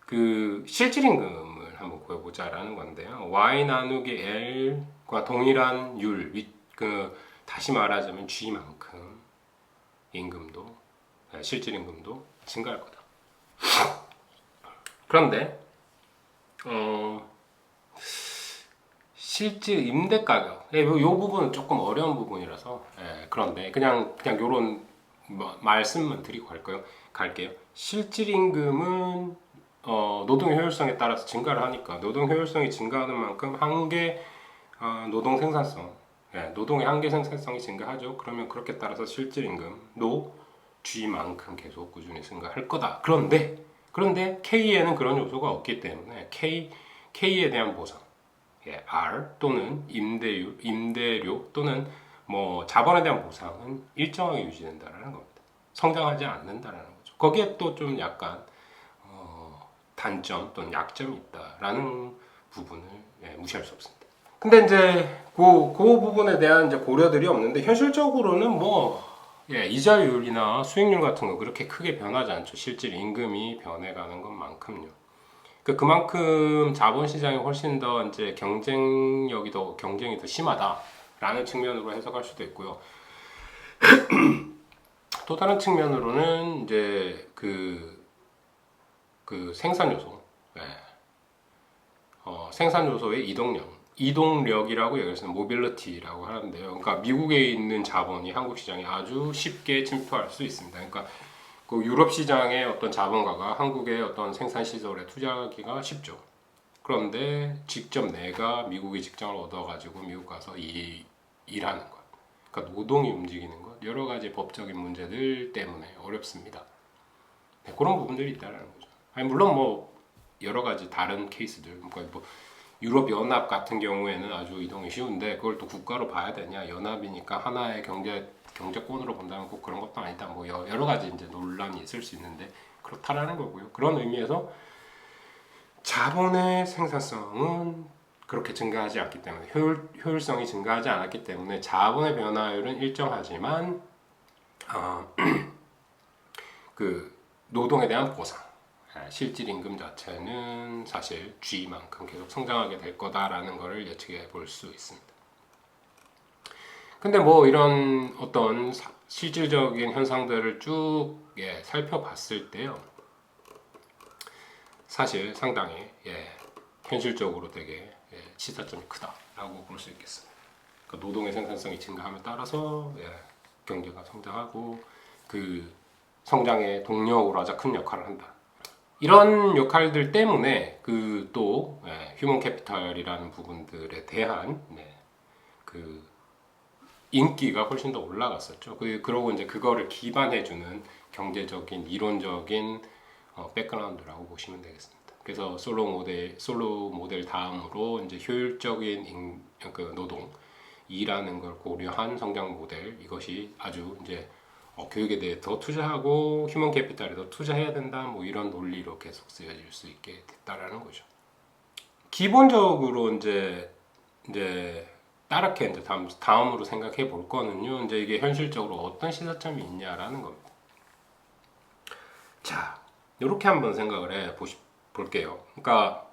그 실질임금을 한번 구해보자라는 건데요. y 나누기 l과 동일한 율, 다시 말하자면 G만큼 임금도 실질임금도 증가할 거다. 그런데 실질 임대 가격 이 부분은 조금 어려운 부분이라서 그런데 그냥 요런 말씀만 드리고 갈게요. 실질임금은 노동 효율성에 따라서 증가를 하니까 노동 효율성이 증가하는 만큼 한계 노동 생산성 노동의 한계 생산성이 증가하죠. 그러면 그렇게 따라서 실질임금도 G만큼 계속 꾸준히 증가할 거다. 그런데 K에는 그런 요소가 없기 때문에 K에 대한 보상, R 또는 임대료 또는 뭐 자본에 대한 보상은 일정하게 유지된다라는 겁니다. 성장하지 않는다라는 거죠. 거기에 또 좀 약간 단점 또는 약점이 있다라는 부분을 무시할 수 없습니다. 근데 이제 그 부분에 대한 이제 고려들이 없는데 현실적으로는 뭐 이자율이나 수익률 같은 거 그렇게 크게 변하지 않죠. 실질 임금이 변해가는 것만큼요. 그만큼 자본시장이 훨씬 더 이제 경쟁이 더 심하다라는 측면으로 해석할 수도 있고요. 또 다른 측면으로는 이제 그 생산 요소, 생산 요소의 이동력이라고 여기서 모빌리티라고 하는데요. 그러니까 미국에 있는 자본이 한국 시장에 아주 쉽게 침투할 수 있습니다. 그러니까 그 유럽 시장의 어떤 자본가가 한국의 어떤 생산 시설에 투자하기가 쉽죠. 그런데 직접 내가 미국의 직장을 얻어가지고 미국 가서 일하는 것, 그러니까 노동이 움직이는 것, 여러 가지 법적인 문제들 때문에 어렵습니다. 그런 부분들이 있다는 거죠. 물론 뭐 여러 가지 다른 케이스들, 그러니까 뭐 유럽 연합 같은 경우에는 아주 이동이 쉬운데 그걸 또 국가로 봐야 되냐? 연합이니까 하나의 경제권으로 본다면 꼭 그런 것도 아니다. 뭐 여러 가지 이제 논란이 있을 수 있는데 그렇다라는 거고요. 그런 의미에서 자본의 생산성은 그렇게 증가하지 않기 때문에 효율성이 증가하지 않았기 때문에 자본의 변화율은 일정하지만 그 노동에 대한 보상, 실질 임금 자체는 사실 G만큼 계속 성장하게 될 거다라는 것을 예측해 볼 수 있습니다. 근데 뭐 이런 어떤 실질적인 현상들을 쭉 살펴봤을 때요, 사실 상당히 현실적으로 되게 시사점이 크다라고 볼 수 있겠습니다. 그러니까 노동의 생산성이 증가함에 따라서 경제가 성장하고 그 성장의 동력으로 아주 큰 역할을 한다. 이런 역할들 때문에 그 또 휴먼 캐피탈이라는 부분들에 대한 그 인기가 훨씬 더 올라갔었죠. 그러고 이제 그거를 기반해주는 경제적인 이론적인 백그라운드라고 보시면 되겠습니다. 그래서 솔로 모델 다음으로 이제 효율적인 그 노동, 일하는 걸 고려한 성장 모델, 이것이 아주 이제 교육에 대해 더 투자하고 휴먼 캐피탈에 더 투자해야 된다, 뭐 이런 논리로 계속 쓰여질 수 있게 됐다라는 거죠. 기본적으로 이제 따르게 이제 다음으로 생각해 볼 거는요, 이제 이게 현실적으로 어떤 시사점이 있냐라는 겁니다. 자, 이렇게 한번 생각을 볼게요. 그러니까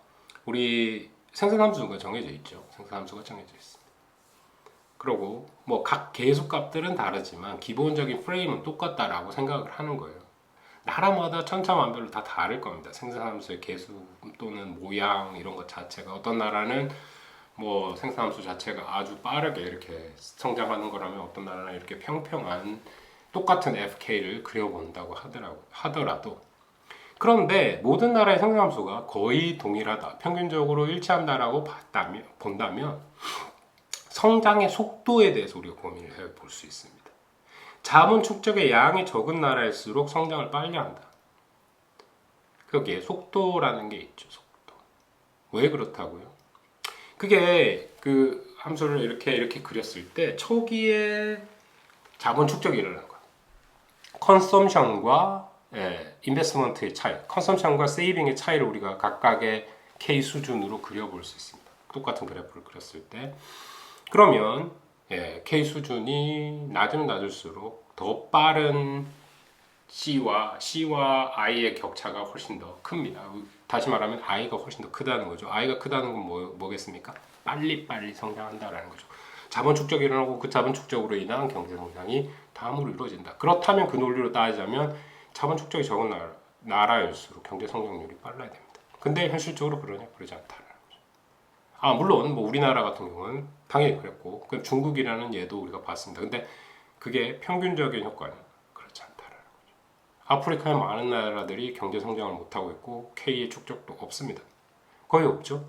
우리 생산함수가 정해져 있죠. 생산함수가 정해져 있습니다. 그리고 뭐 각 계수값들은 다르지만 기본적인 프레임은 똑같다라고 생각을 하는 거예요. 나라마다 천차만별로 다 다를 겁니다. 생산함수의 계수 또는 모양 이런 것 자체가, 어떤 나라는 뭐 생산함수 자체가 아주 빠르게 이렇게 성장하는 거라면 어떤 나라는 이렇게 평평한 똑같은 FK를 그려본다고 하더라도, 그런데 모든 나라의 생산함수가 거의 동일하다, 평균적으로 일치한다라고 본다면 성장의 속도에 대해서 우리가 고민을 해볼 수 있습니다. 자본 축적의 양이 적은 나라일수록 성장을 빨리 한다. 거기에 속도라는 게 있죠. 속도. 왜 그렇다고요? 그게 그 함수를 이렇게 그렸을 때 초기에 자본 축적이 일어나는 거예요. 컨섬션과 인베스트먼트의 차이, 컨섬션과 세이빙의 차이를 우리가 각각의 K 수준으로 그려볼 수 있습니다. 똑같은 그래프를 그렸을 때, 그러면 K 수준이 낮으면 낮을수록 더 빠른 C와 I의 격차가 훨씬 더 큽니다. 다시 말하면 I가 훨씬 더 크다는 거죠. I가 크다는 건 뭐겠습니까? 빨리 성장한다라는 거죠. 자본 축적이 일어나고 그 자본 축적으로 인한 경제 성장이 다음으로 이루어진다. 그렇다면 그 논리로 따지자면 자본 축적이 적은 나라일수록 경제 성장률이 빨라야 됩니다. 근데 현실적으로 그러냐? 그러지 않다라는 거죠. 물론 뭐 우리나라 같은 경우는 당연히 그랬고, 그 중국이라는 예도 우리가 봤습니다. 근데 그게 평균적인 효과는 그렇지 않다라는 거죠. 아프리카의 많은 나라들이 경제 성장을 못하고 있고 K의 축적도 없습니다. 거의 없죠.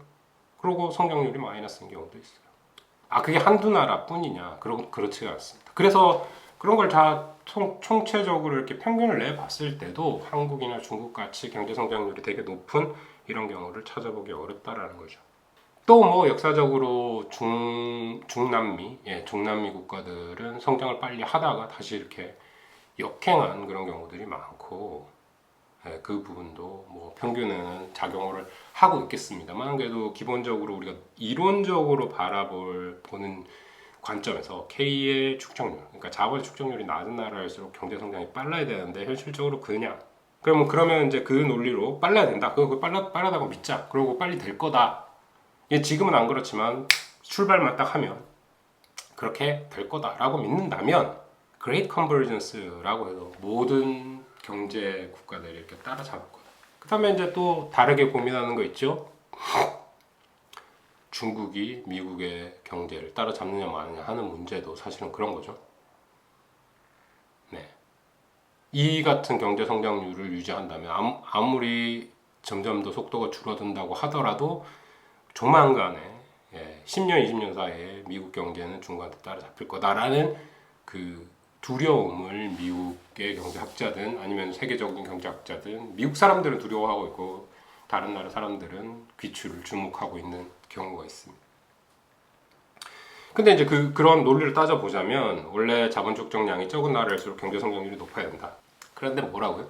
그리고 성장률이 마이너스인 경우도 있어요. 그게 한두 나라뿐이냐? 그렇지가 않습니다. 그래서 그런 걸 다 총체적으로 이렇게 평균을 내봤을 때도 한국이나 중국 같이 경제 성장률이 되게 높은 이런 경우를 찾아보기 어렵다라는 거죠. 또 뭐 역사적으로 중남미 국가들은 성장을 빨리 하다가 다시 이렇게 역행한 그런 경우들이 많고, 그 부분도 뭐 평균에는 작용을 하고 있겠습니다만, 그래도 기본적으로 우리가 이론적으로 보는 관점에서 K의 축적률, 그러니까 자본의 축적률이 낮은 나라일수록 경제 성장이 빨라야 되는데 현실적으로 그냥 그러면 이제 그 논리로 빨라야 된다. 그거 빠르다고 믿자. 그러고 빨리 될 거다. 지금은 안 그렇지만 출발만 딱 하면 그렇게 될 거다라고 믿는다면 Great Convergence라고 해서 모든 경제 국가들이 이렇게 따라잡을 거다. 그 다음에 이제 또 다르게 고민하는 거 있죠. 중국이 미국의 경제를 따라잡느냐 마느냐 하는 문제도 사실은 그런 거죠. 이 같은 경제 성장률을 유지한다면 아무리 점점 더 속도가 줄어든다고 하더라도 조만간에 10년, 20년 사이에 미국 경제는 중국한테 따라잡힐 거다라는 그 두려움을 미국의 경제학자든 아니면 세계적인 경제학자든, 미국 사람들은 두려워하고 있고 다른 나라 사람들은 귀추를 주목하고 있는 경우가 있습니다. 근데 이제 그런 논리를 따져보자면 원래 자본 축적량이 적은 나라일수록 경제 성장률이 높아야 된다. 그런데 뭐라고요?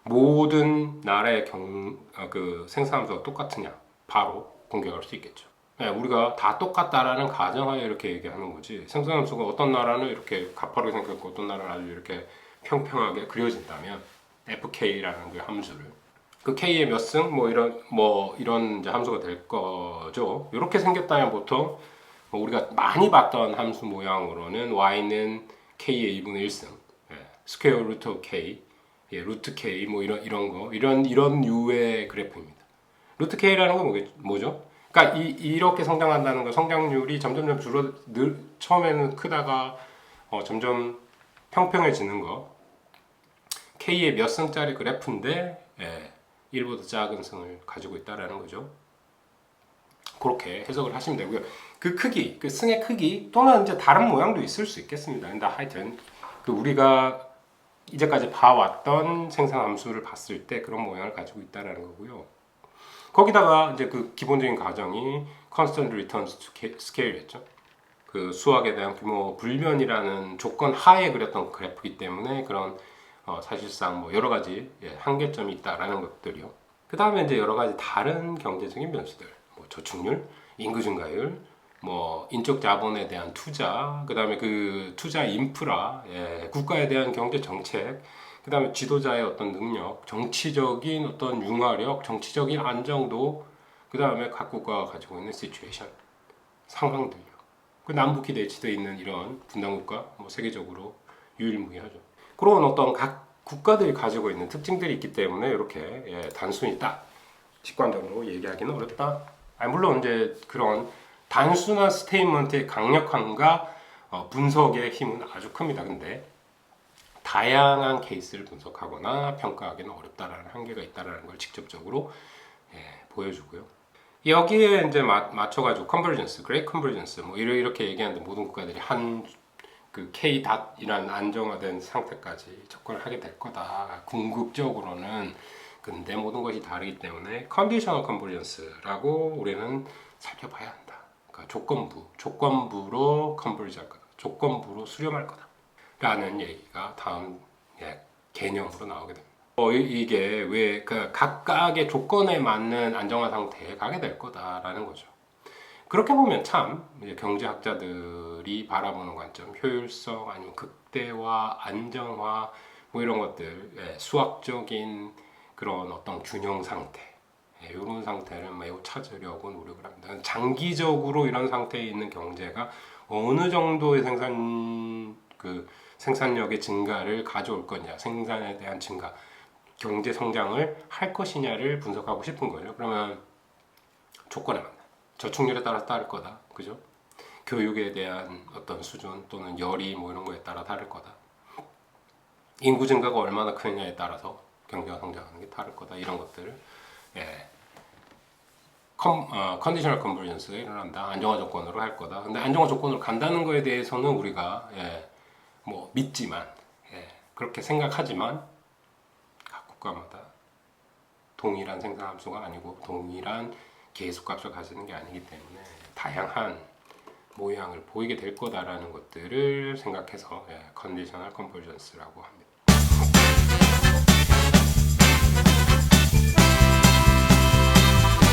모든 나라의 그 생산함수가 똑같으냐? 바로 공격할 수 있겠죠. 네, 우리가 다 똑같다라는 가정하에 이렇게 얘기하는 거지. 생산함수가 어떤 나라는 이렇게 가파르게 생겼고 어떤 나라는 아주 이렇게 평평하게 그려진다면 FK라는 그 함수를 그 K의 몇 승 이런 이제 함수가 될 거죠. 이렇게 생겼다면 보통 우리가 많이 봤던 함수 모양으로는 y는 k의 2분의 1승, 스퀘어 루트 오브 k, 루트 k 뭐 이런 거 이런 유의 그래프입니다. 루트 k라는 건 뭐죠? 그러니까 이렇게 성장한다는 건 성장률이 점점 처음에는 크다가 점점 평평해지는 거. k의 몇 승짜리 그래프인데 1보다 작은 승을 가지고 있다라는 거죠. 그렇게 해석을 하시면 되고요. 그 크기, 그 승의 크기 또는 이제 다른 모양도 있을 수 있겠습니다. 근데 하여튼 그 우리가 이제까지 봐왔던 생산 함수를 봤을 때 그런 모양을 가지고 있다라는 거고요. 거기다가 이제 그 기본적인 가정이 constant returns to scale였죠. 그 수학에 대한 규모 불변이라는 조건 하에 그렸던 그래프이기 때문에 그런 사실상 뭐 여러 가지 한계점이 있다라는 것들이요. 그 다음에 이제 여러 가지 다른 경제적인 변수들, 뭐 저축률, 인구 증가율, 뭐 인적 자본에 대한 투자, 그 다음에 그 투자 인프라, 국가에 대한 경제 정책, 그 다음에 지도자의 어떤 능력, 정치적인 어떤 융화력, 정치적인 안정도, 그 다음에 각 국가가 가지고 있는 시츄에이션, 상황들요. 그 남북이 대치되어 있는 이런 분단국가, 뭐 세계적으로 유일무이하죠. 그런 어떤 각 국가들이 가지고 있는 특징들이 있기 때문에 이렇게 단순히 딱 직관적으로 얘기하기는 어렵다. 물론 이제 그런 단순한 스테이트먼트의 강력함과 분석의 힘은 아주 큽니다. 근데 다양한 케이스를 분석하거나 평가하기는 어렵다라는 한계가 있다라는 걸 직접적으로 보여주고요. 여기에 이제 맞춰가지고 컨버전스, 그레이트 컨버전스 뭐 이렇게 얘기하는데 모든 국가들이 한 그 K 닷이라는 안정화된 상태까지 접근을 하게 될 거다. 궁극적으로는. 근데 모든 것이 다르기 때문에 컨디셔널 컨버전스라고 우리는 살펴봐야 한다. 그러니까 조건부로 컨버리지 할 거다. 조건부로 수렴할 거다. 라는 얘기가 다음 개념으로 나오게 됩니다. 이게 왜 그 각각의 조건에 맞는 안정화 상태에 가게 될 거다라는 거죠. 그렇게 보면 참 경제학자들이 바라보는 관점, 효율성 아니면 극대화, 안정화 뭐 이런 것들, 수학적인 그런 어떤 균형 상태, 이런 상태를 매우 찾으려고 노력을 합니다. 장기적으로 이런 상태에 있는 경제가 어느 정도의 생산력의 증가를 가져올 거냐, 생산에 대한 증가, 경제 성장을 할 것이냐를 분석하고 싶은 거죠. 그러면 조건에 맞는 저축률에 따라 다를 거다, 그죠? 교육에 대한 어떤 수준 또는 열의 뭐 이런 거에 따라 다를 거다. 인구 증가가 얼마나 크느냐에 따라서 경제가 성장하는 게 다를 거다. 이런 것들을 컨디셔널 컨버전스가 일어난다. 안정화 조건으로 할 거다. 근데 안정화 조건으로 간다는 거에 대해서는 우리가 뭐 믿지만 그렇게 생각하지만 각 국가마다 동일한 생산 함수가 아니고 동일한 계수값을 가지는 게 아니기 때문에 다양한 모양을 보이게 될 거다라는 것들을 생각해서 컨디셔널 컨버전스라고 합니다.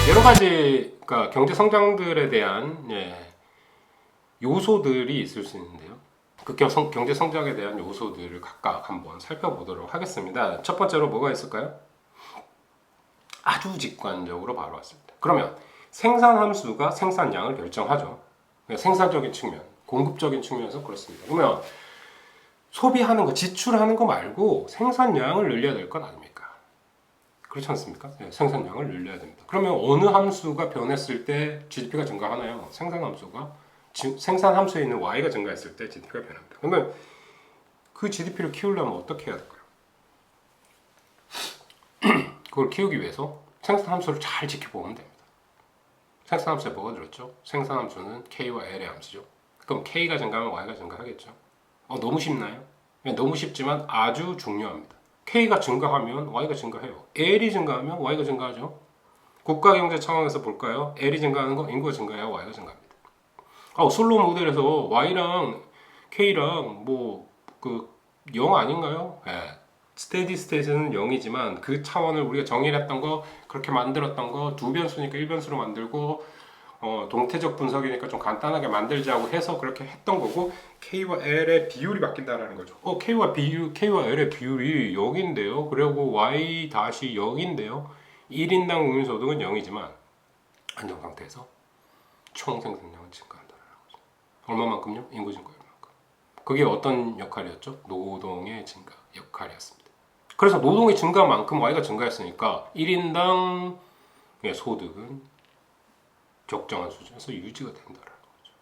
여러 가지 그러니까 경제 성장들에 대한 요소들이 있을 수 있는데요. 그 경제 성장에 대한 요소들을 각각 한번 살펴보도록 하겠습니다. 첫 번째로 뭐가 있을까요? 아주 직관적으로 바로 왔습니다. 그러면 생산 함수가 생산량을 결정하죠. 생산적인 측면, 공급적인 측면에서 그렇습니다. 그러면 소비하는 거, 지출하는 거 말고 생산량을 늘려야 될 건 아닙니까? 그렇지 않습니까? 생산량을 늘려야 됩니다. 그러면 어느 함수가 변했을 때 GDP가 증가하나요? 생산 함수에 있는 Y가 증가했을 때 GDP가 변합니다. 그러면 그 GDP를 키우려면 어떻게 해야 될까요? 그걸 키우기 위해서 생산함수를 잘 지켜보면 됩니다. 생산함수에 뭐가 들었죠? 생산함수는 K와 L의 함수죠. 그럼 K가 증가하면 Y가 증가하겠죠. 너무 쉽나요? 너무 쉽지만 아주 중요합니다. K가 증가하면 Y가 증가해요. L이 증가하면 Y가 증가하죠. 국가경제 상황에서 볼까요? L이 증가하는 거 인구가 증가해야 Y가 증가합니다. 솔로 모델에서 Y랑 K랑 뭐 그 0 아닌가요? 스테디 스테이트는 0이지만 그 차원을 우리가 정의를 했던 거, 그렇게 만들었던 거, 두 변수니까 1변수로 만들고 동태적 분석이니까 좀 간단하게 만들자고 해서 그렇게 했던 거고, K와 L의 비율이 바뀐다라는 거죠. K와 L의 비율이 0인데요. 그리고 Y 다시 0인데요. 1인당 국민소득은 0이지만 안정 상태에서 총 생산량은 증가한다라는 거죠. 얼마만큼요? 인구 증가 얼마만큼. 그게 어떤 역할이었죠? 노동의 증가 역할이었습니다. 그래서 노동의 증가만큼 Y가 증가했으니까 1인당 소득은 적정한 수준에서 유지가 된다라는 거죠.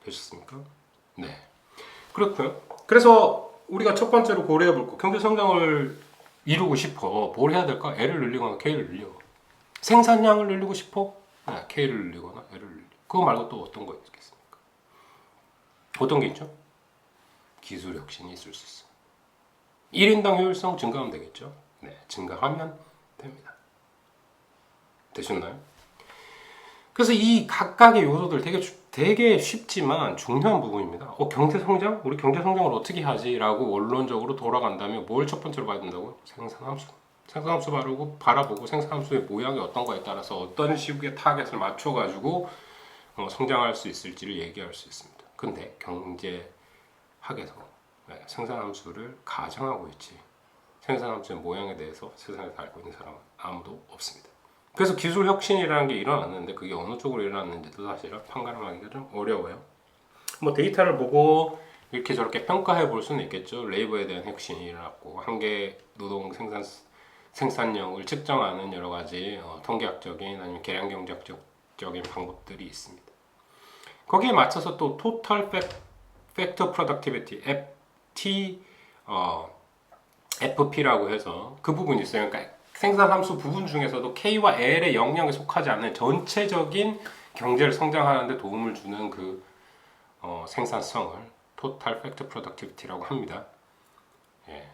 되셨습니까? 네. 그렇고요. 그래서 우리가 첫 번째로 고려해 볼 거, 경제 성장을 이루고 싶어. 뭘 해야 될까? L을 늘리거나 K를 늘려. 생산량을 늘리고 싶어? 네, K를 늘리거나 L을 늘려. 그거 말고 또 어떤 거 있겠습니까? 어떤 게 있죠? 기술 혁신이 있을 수 있어요. 1인당 효율성 증가하면 되겠죠? 네, 증가하면 됩니다. 되셨나요? 그래서 이 각각의 요소들 되게 쉽지만 중요한 부분입니다. 경제 성장? 우리 경제 성장을 어떻게 하지?라고 원론적으로 돌아간다면 뭘 첫 번째로 봐야 된다고요? 생산함수. 생산함수 바라보고 생산함수의 모양이 어떤 거에 따라서 어떤 식의 타겟을 맞춰가지고 성장할 수 있을지를 얘기할 수 있습니다. 근데 경제학에서 생산함수를 가정하고 있지, 생산함수의 모양에 대해서 세상에서 알고 있는 사람은 아무도 없습니다. 그래서 기술 혁신이라는 게 일어났는데 그게 어느 쪽으로 일어났는지도 사실은 판가름하기가 좀 어려워요. 뭐 데이터를 보고 이렇게 저렇게 평가해 볼 수는 있겠죠. 레이버에 대한 혁신이 일어났고, 한계 노동 생산량을 측정하는 여러 가지 통계학적인 아니면 계량 경제학적인 방법들이 있습니다. 거기에 맞춰서 또 토탈 팩터 프로덕티비티 FP라고 해서 그 부분이 있어요. 그러니까 생산함수 부분 중에서도 K와 L의 영역에 속하지 않는 전체적인 경제를 성장하는 데 도움을 주는 그 생산성을 Total Factor Productivity라고 합니다. 예.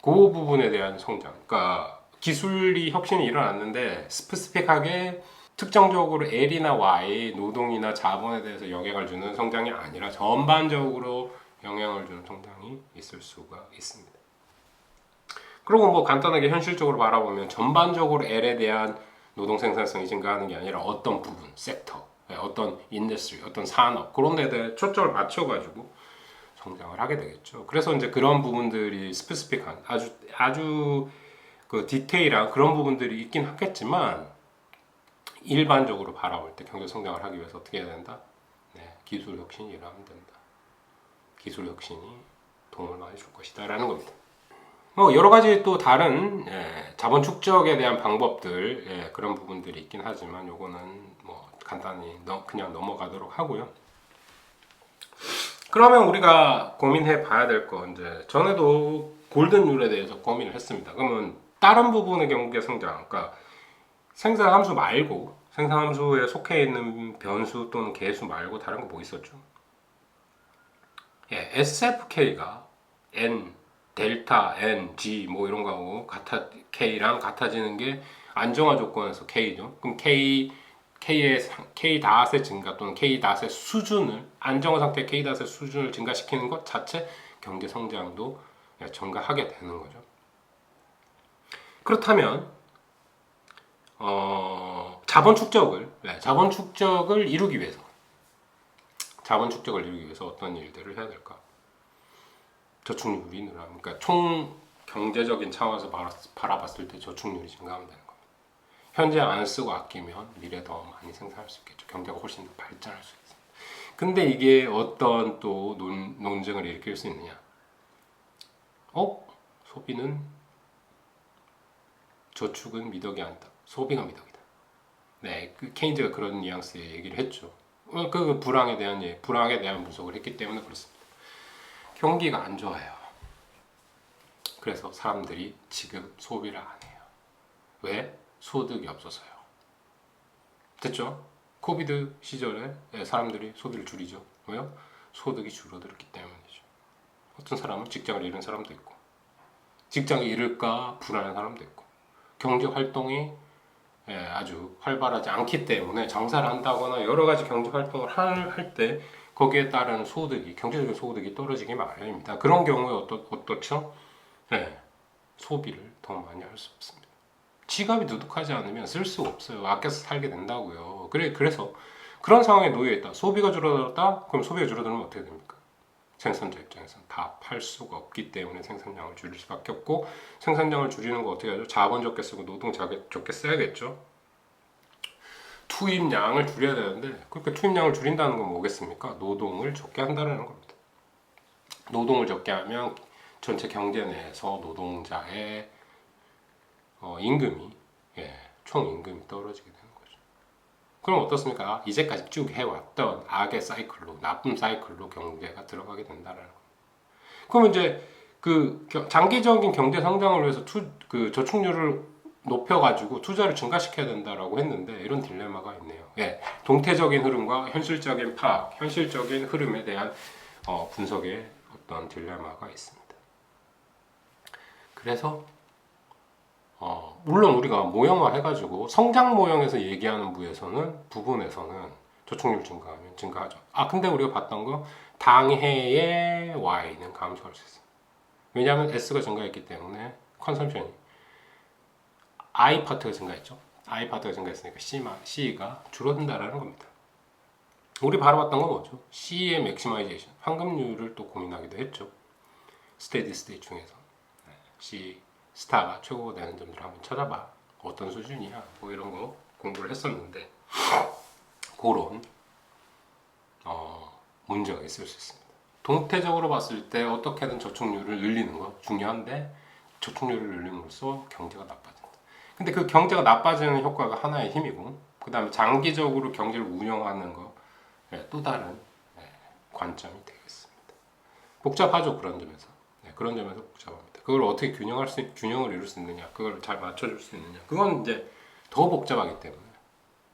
그 부분에 대한 성장. 그러니까 기술이 혁신이 일어났는데 스페시픽하게 특정적으로 L이나 Y, 노동이나 자본에 대해서 영향을 주는 성장이 아니라 전반적으로 영향을 주는 성장이 있을 수가 있습니다. 그리고 뭐 간단하게 현실적으로 바라보면 전반적으로 L에 대한 노동 생산성이 증가하는 게 아니라 어떤 부분, 섹터, 어떤 인더스트리, 어떤 산업 그런 데에 대해 초점을 맞춰가지고 성장을 하게 되겠죠. 그래서 이제 그런 부분들이 스페시픽한 아주 그 디테일한 그런 부분들이 있긴 하겠지만, 일반적으로 바라볼 때 경제 성장을 하기 위해서 어떻게 해야 된다? 네, 기술 혁신이 일어나면 된다. 기술 혁신이 도움을 많이 줄 것이다라는 겁니다. 여러 가지 또 다른 자본 축적에 대한 방법들 그런 부분들이 있긴 하지만 요거는 뭐 간단히 그냥 넘어가도록 하고요. 그러면 우리가 고민해 봐야 될 거, 이제 전에도 골든 룰에 대해서 고민을 했습니다. 그러면 다른 부분의 경제 성장, 그러니까 생산함수 말고, 생산함수에 속해 있는 변수 또는 계수 말고 다른 거 뭐 있었죠? SFK가 N, 델타, N, G 뭐 이런 거하고 K랑 같아지는 게 안정화 조건에서 K죠. 그럼 K 닷의 증가 또는 K 닷의 수준을, 안정화 상태의 K 닷의 수준을 증가시키는 것 자체 경제 성장도 증가하게 되는 거죠. 그렇다면 자본 축적을 이루기 위해서 어떤 일들을 해야 될까? 저축률이 늘어나면, 그러니까 총 경제적인 차원에서 바라봤을 때 저축률이 증가하면 되는 겁니다. 현재 안 쓰고 아끼면 미래 더 많이 생산할 수 있겠죠. 경제가 훨씬 더 발전할 수 있습니다. 근데 이게 어떤 또 논쟁을 일으킬 수 있느냐? 소비는 저축은 미덕이 아니다. 소비가 미덕이다. 네, 그 케인즈가 그런 뉘앙스의 얘기를 했죠. 그 불황에 대한 분석을 했기 때문에 그렇습니다. 경기가 안 좋아요. 그래서 사람들이 지금 소비를 안 해요. 왜? 소득이 없어서요. 됐죠? 코비드 시절에 사람들이 소비를 줄이죠. 왜요? 소득이 줄어들었기 때문이죠. 어떤 사람은 직장을 잃은 사람도 있고, 직장을 잃을까 불안한 사람도 있고, 경제 활동이 아주 활발하지 않기 때문에 장사를 한다거나 여러 가지 경제 활동을 할 때 거기에 따른 경제적인 소득이 떨어지기 마련입니다. 그런 경우에 어떻죠? 네, 소비를 더 많이 할 수 없습니다. 지갑이 두둑하지 않으면 쓸 수가 없어요. 아껴서 살게 된다고요. 그래서 그런 상황에 놓여 있다. 소비가 줄어들었다? 그럼 소비가 줄어들면 어떻게 됩니까? 생산자 입장에서는 다 팔 수가 없기 때문에 생산량을 줄일 수밖에 없고, 생산량을 줄이는 거 어떻게 하죠? 자본 적게 쓰고 노동 적게 써야겠죠. 투입량을 줄여야 되는데, 그러니까 투입량을 줄인다는 건 뭐겠습니까? 노동을 적게 한다는 겁니다. 노동을 적게 하면 전체 경제 내에서 노동자의 임금이, 총 임금이 떨어지게 되는 거죠. 그럼 어떻습니까? 이제까지 쭉 해왔던 악의 사이클로, 나쁜 사이클로 경제가 들어가게 된다는 거예요. 그러면 이제 그 장기적인 경제 성장을 위해서 저축률을 높여가지고 투자를 증가시켜야 된다라고 했는데, 이런 딜레마가 있네요. 동태적인 흐름과 현실적인 파악, 현실적인 흐름에 대한 분석에 어떤 딜레마가 있습니다. 그래서 물론 우리가 모형화 해가지고 성장 모형에서 얘기하는 부분에서는 저축률 증가하면 증가하죠. 근데 우리가 봤던 거 당해의 Y는 감소할 수 있어요. 왜냐하면 S가 증가했기 때문에 컨섬션이 I 파트가 증가했죠. I 파트가 증가했으니까 C가 줄어든다라는 겁니다. 우리 바로 봤던 건 뭐죠? C의 맥시마이제이션, 환급률을 또 고민하기도 했죠. 스테디 스테이트 중에서 C 스타가 최고가 되는 점들을 한번 찾아봐. 어떤 수준이야? 뭐 이런 거 공부를 했었는데, 그런 문제가 있을 수 있습니다. 동태적으로 봤을 때 어떻게든 저축률을 늘리는 거 중요한데, 저축률을 늘림으로써 경제가 나빠진다. 근데 그 경제가 나빠지는 효과가 하나의 힘이고, 그 다음에 장기적으로 경제를 운영하는 거, 또 다른 관점이 되겠습니다. 복잡하죠, 그런 점에서. 그런 점에서 복잡합니다. 그걸 어떻게 균형을 이룰 수 있느냐, 그걸 잘 맞춰줄 수 있느냐, 그건 이제 더 복잡하기 때문에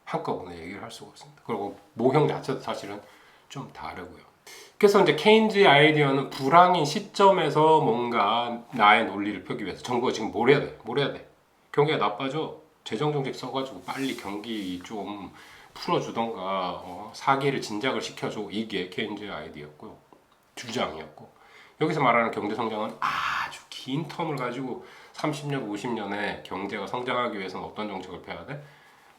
한꺼번에 얘기를 할 수가 없습니다. 그리고 모형 자체도 사실은 좀 다르고요. 그래서 이제 케인즈의 아이디어는 불황인 시점에서 뭔가 나의 논리를 펴기 위해서 정부가 지금 뭘 해야 돼? 경기가 나빠져. 재정 정책 써가지고 빨리 경기 좀 풀어주던가, 사기를 진작을 시켜줘. 이게 케인즈의 아이디어였고요. 주장이었고. 여기서 말하는 경제 성장은 아주 긴 텀을 가지고 30년, 50년에 경제가 성장하기 위해서는 어떤 정책을 펴야 돼?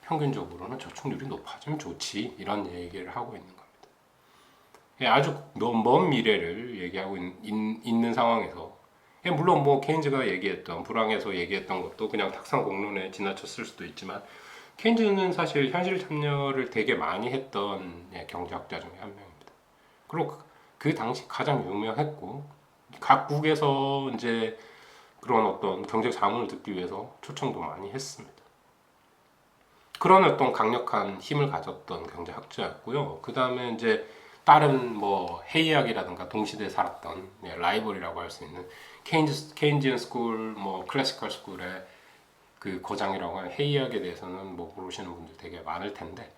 평균적으로는 저축률이 높아지면 좋지. 이런 얘기를 하고 있는 겁니다. 아주 먼 미래를 얘기하고 있는 상황에서, 물론 뭐 케인즈가 얘기했던, 불황에서 얘기했던 것도 그냥 탁상공론에 지나쳤을 수도 있지만, 케인즈는 사실 현실 참여를 되게 많이 했던 경제학자 중에 한 명입니다. 그리고 그 당시 가장 유명했고, 각국에서 이제 그런 어떤 경제 자문을 듣기 위해서 초청도 많이 했습니다. 그런 어떤 강력한 힘을 가졌던 경제학자였고요. 그 다음에 이제 다른 뭐 헤이학이라든가 동시대에 살았던 라이벌이라고 할 수 있는 케인지언 스쿨, 뭐 클래시컬 스쿨의 그 거장이라고 하는 헤이학에 대해서는 뭐 모르시는 분들 되게 많을 텐데,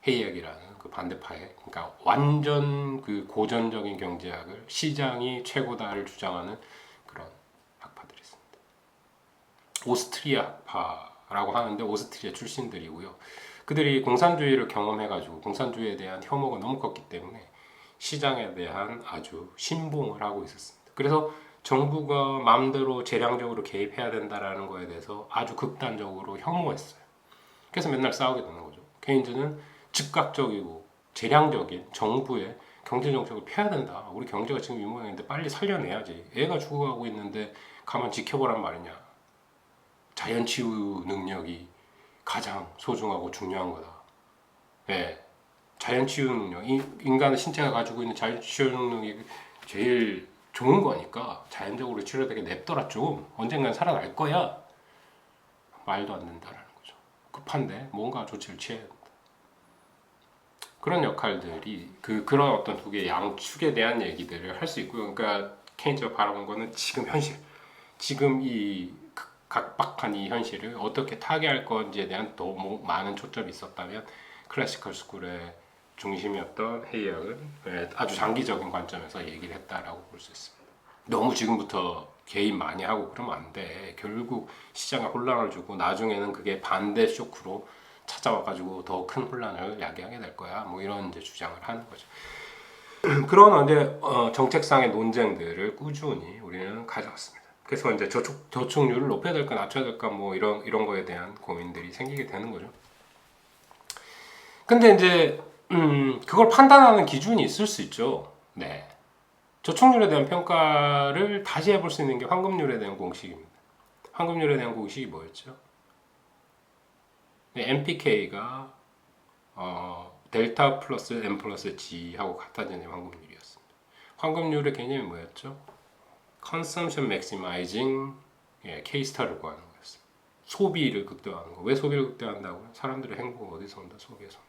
헤이학이라는 그 반대파의, 그러니까 완전 그 고전적인 경제학을 시장이 최고다를 주장하는 그런 학파들이 있습니다. 오스트리아 학파라고 하는데 오스트리아 출신들이고요. 그들이 공산주의를 경험해가지고 공산주의에 대한 혐오가 너무 컸기 때문에 시장에 대한 아주 신봉을 하고 있었습니다. 그래서 정부가 마음대로 재량적으로 개입해야 된다라는 거에 대해서 아주 극단적으로 혐오했어요. 그래서 맨날 싸우게 되는 거죠. 케인즈는 즉각적이고 재량적인 정부의 경제 정책을 펴야 된다. 우리 경제가 지금 이 모양인데 빨리 살려내야지. 애가 죽어가고 있는데 가만 지켜보란 말이냐. 자연 치유 능력이 가장 소중하고 중요한 거다. 자연 치유 능력, 인간의 신체가 가지고 있는 자연 치유 능력이 제일 좋은 거니까 자연적으로 치료되게 냅둬라 좀. 언젠간 살아날 거야. 말도 안 된다라는 거죠. 급한데 뭔가 조치를 취해야 된다. 그런 역할들이 그런 어떤 두 개의 양축에 대한 얘기들을 할 수 있고요. 그러니까 케인즈가 바라본 거는 지금 현실, 지금 이 각박한 이 현실을 어떻게 타개할 건지에 대한 더 많은 초점이 있었다면, 클래시컬 스쿨의 중심이었던 헤이학은 아주 장기적인 관점에서 얘기를 했다라고 볼 수 있습니다. 너무 지금부터 개입 많이 하고 그러면 안 돼. 결국 시장에 혼란을 주고 나중에는 그게 반대 쇼크로 찾아와가지고 더 큰 혼란을 야기하게 될 거야. 뭐 이런 이제 주장을 하는 거죠. 그런 이제 정책상의 논쟁들을 꾸준히 우리는 가져왔습니다. 그래서 이제 저축률을 높여야 될까 낮춰야 될까 뭐 이런 거에 대한 고민들이 생기게 되는 거죠. 근데 이제 그걸 판단하는 기준이 있을 수 있죠. 네. 저축률에 대한 평가를 다시 해볼 수 있는 게 환급률에 대한 공식입니다. 환급률에 대한 공식이 뭐였죠? MPK가 델타 플러스 M 플러스 G하고 같아지는 환급률이었습니다. 환급률의 개념이 뭐였죠? Consumption Maximizing K-스타를 구하는 거였습니다. 소비를 극대화하는 거. 왜 소비를 극대화한다고요? 사람들의 행복은 어디서 온다? 소비에서 온다.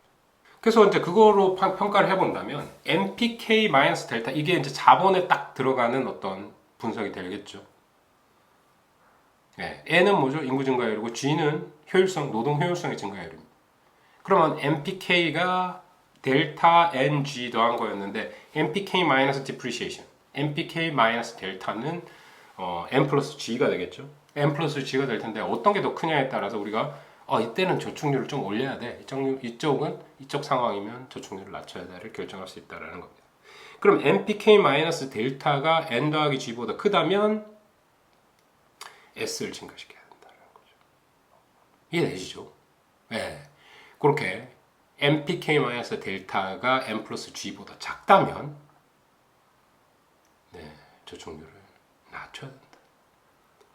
그래서 이제 그거로 평가를 해본다면 MPK-델타 이게 이제 자본에 딱 들어가는 어떤 분석이 되겠죠. 네, N은 뭐죠? 인구 증가율이고 G는 효율성, 노동 효율성의 증가율입니다. 그러면 MPK가 델타 NG 더한 거였는데 MPK-depreciation, MPK-델타는 M 플러스 G가 되겠죠. M 플러스 G가 될 텐데 어떤 게 더 크냐에 따라서 우리가 이때는 저축률을 좀 올려야 돼. 이쪽 상황이면 저축률을 낮춰야 돼를 결정할 수 있다는 겁니다. 그럼 MPK-델타가 N 더하기 G보다 크다면 S를 증가시켜야 된다는 거죠. 이해되시죠? 네. 그렇게 MPK-델타가 M 플러스 G보다 작다면 저축률을 낮춰야 된다.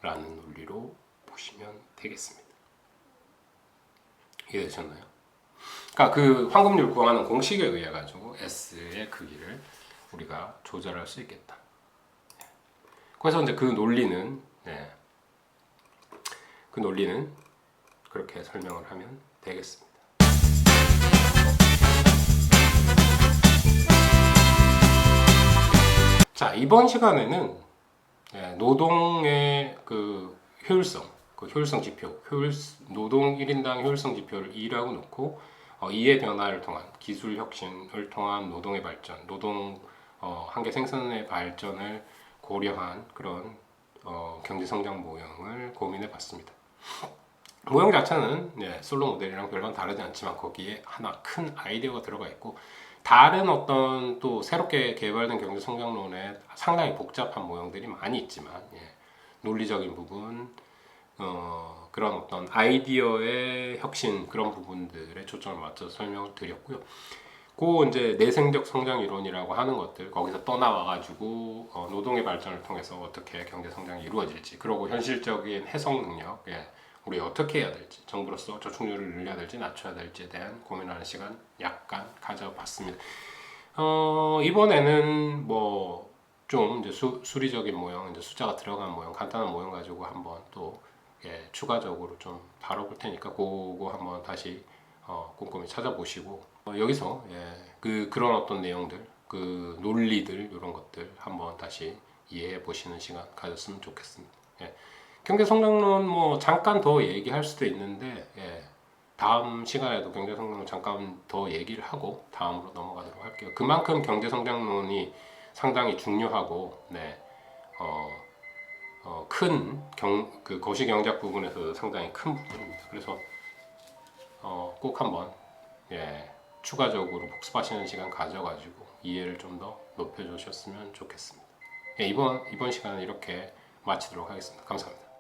라는 논리로 보시면 되겠습니다. 이해되셨나요? 그러니까 그 환급률 구하는 공식에 의해 가지고 S의 크기를 우리가 조절할 수 있겠다. 그래서 이제 그 논리는 그렇게 설명을 하면 되겠습니다. 자, 이번 시간에는 노동의 그 효율성, 그 효율성 지표, 노동 1인당 효율성 지표를 2라고 놓고 이의 변화를 통한 기술 혁신을 통한 노동의 발전, 노동 한계 생산의 발전을 고려한 그런 경제 성장 모형을 고민해 봤습니다. 모형 자체는 솔로 모델이랑 별반 다르지 않지만 거기에 하나 큰 아이디어가 들어가 있고 다른 어떤 또 새롭게 개발된 경제 성장론에 상당히 복잡한 모형들이 많이 있지만 논리적인 부분 그런 어떤 아이디어의 혁신 그런 부분들에 초점을 맞춰서 설명을 드렸고요. 그 이제 내생적 성장 이론이라고 하는 것들 거기서 떠나와 가지고 노동의 발전을 통해서 어떻게 경제 성장이 이루어질지 그리고 현실적인 해석 능력 우리 어떻게 해야 될지 정부로서 저축률을 늘려야 될지 낮춰야 될지에 대한 고민하는 시간 약간 가져봤습니다. 이번에는 뭐 좀 이제 수리적인 모형, 이제 숫자가 들어간 모형, 간단한 모형 가지고 한번 또 추가적으로 좀 다뤄볼 테니까 그거 한번 다시 꼼꼼히 찾아보시고 여기서 그런 어떤 내용들, 그 논리들 이런 것들 한번 다시 이해해 보시는 시간 가졌으면 좋겠습니다. 경제 성장론 뭐 잠깐 더 얘기할 수도 있는데 다음 시간에도 경제 성장론 잠깐 더 얘기를 하고 다음으로 넘어가도록 할게요. 그만큼 경제 성장론이 상당히 중요하고 그 거시경제학 부분에서 상당히 큰 부분입니다. 그래서 꼭 한번 추가적으로 복습하시는 시간 가져가지고 이해를 좀 더 높여주셨으면 좋겠습니다. 이번 시간은 이렇게 마치도록 하겠습니다. 감사합니다.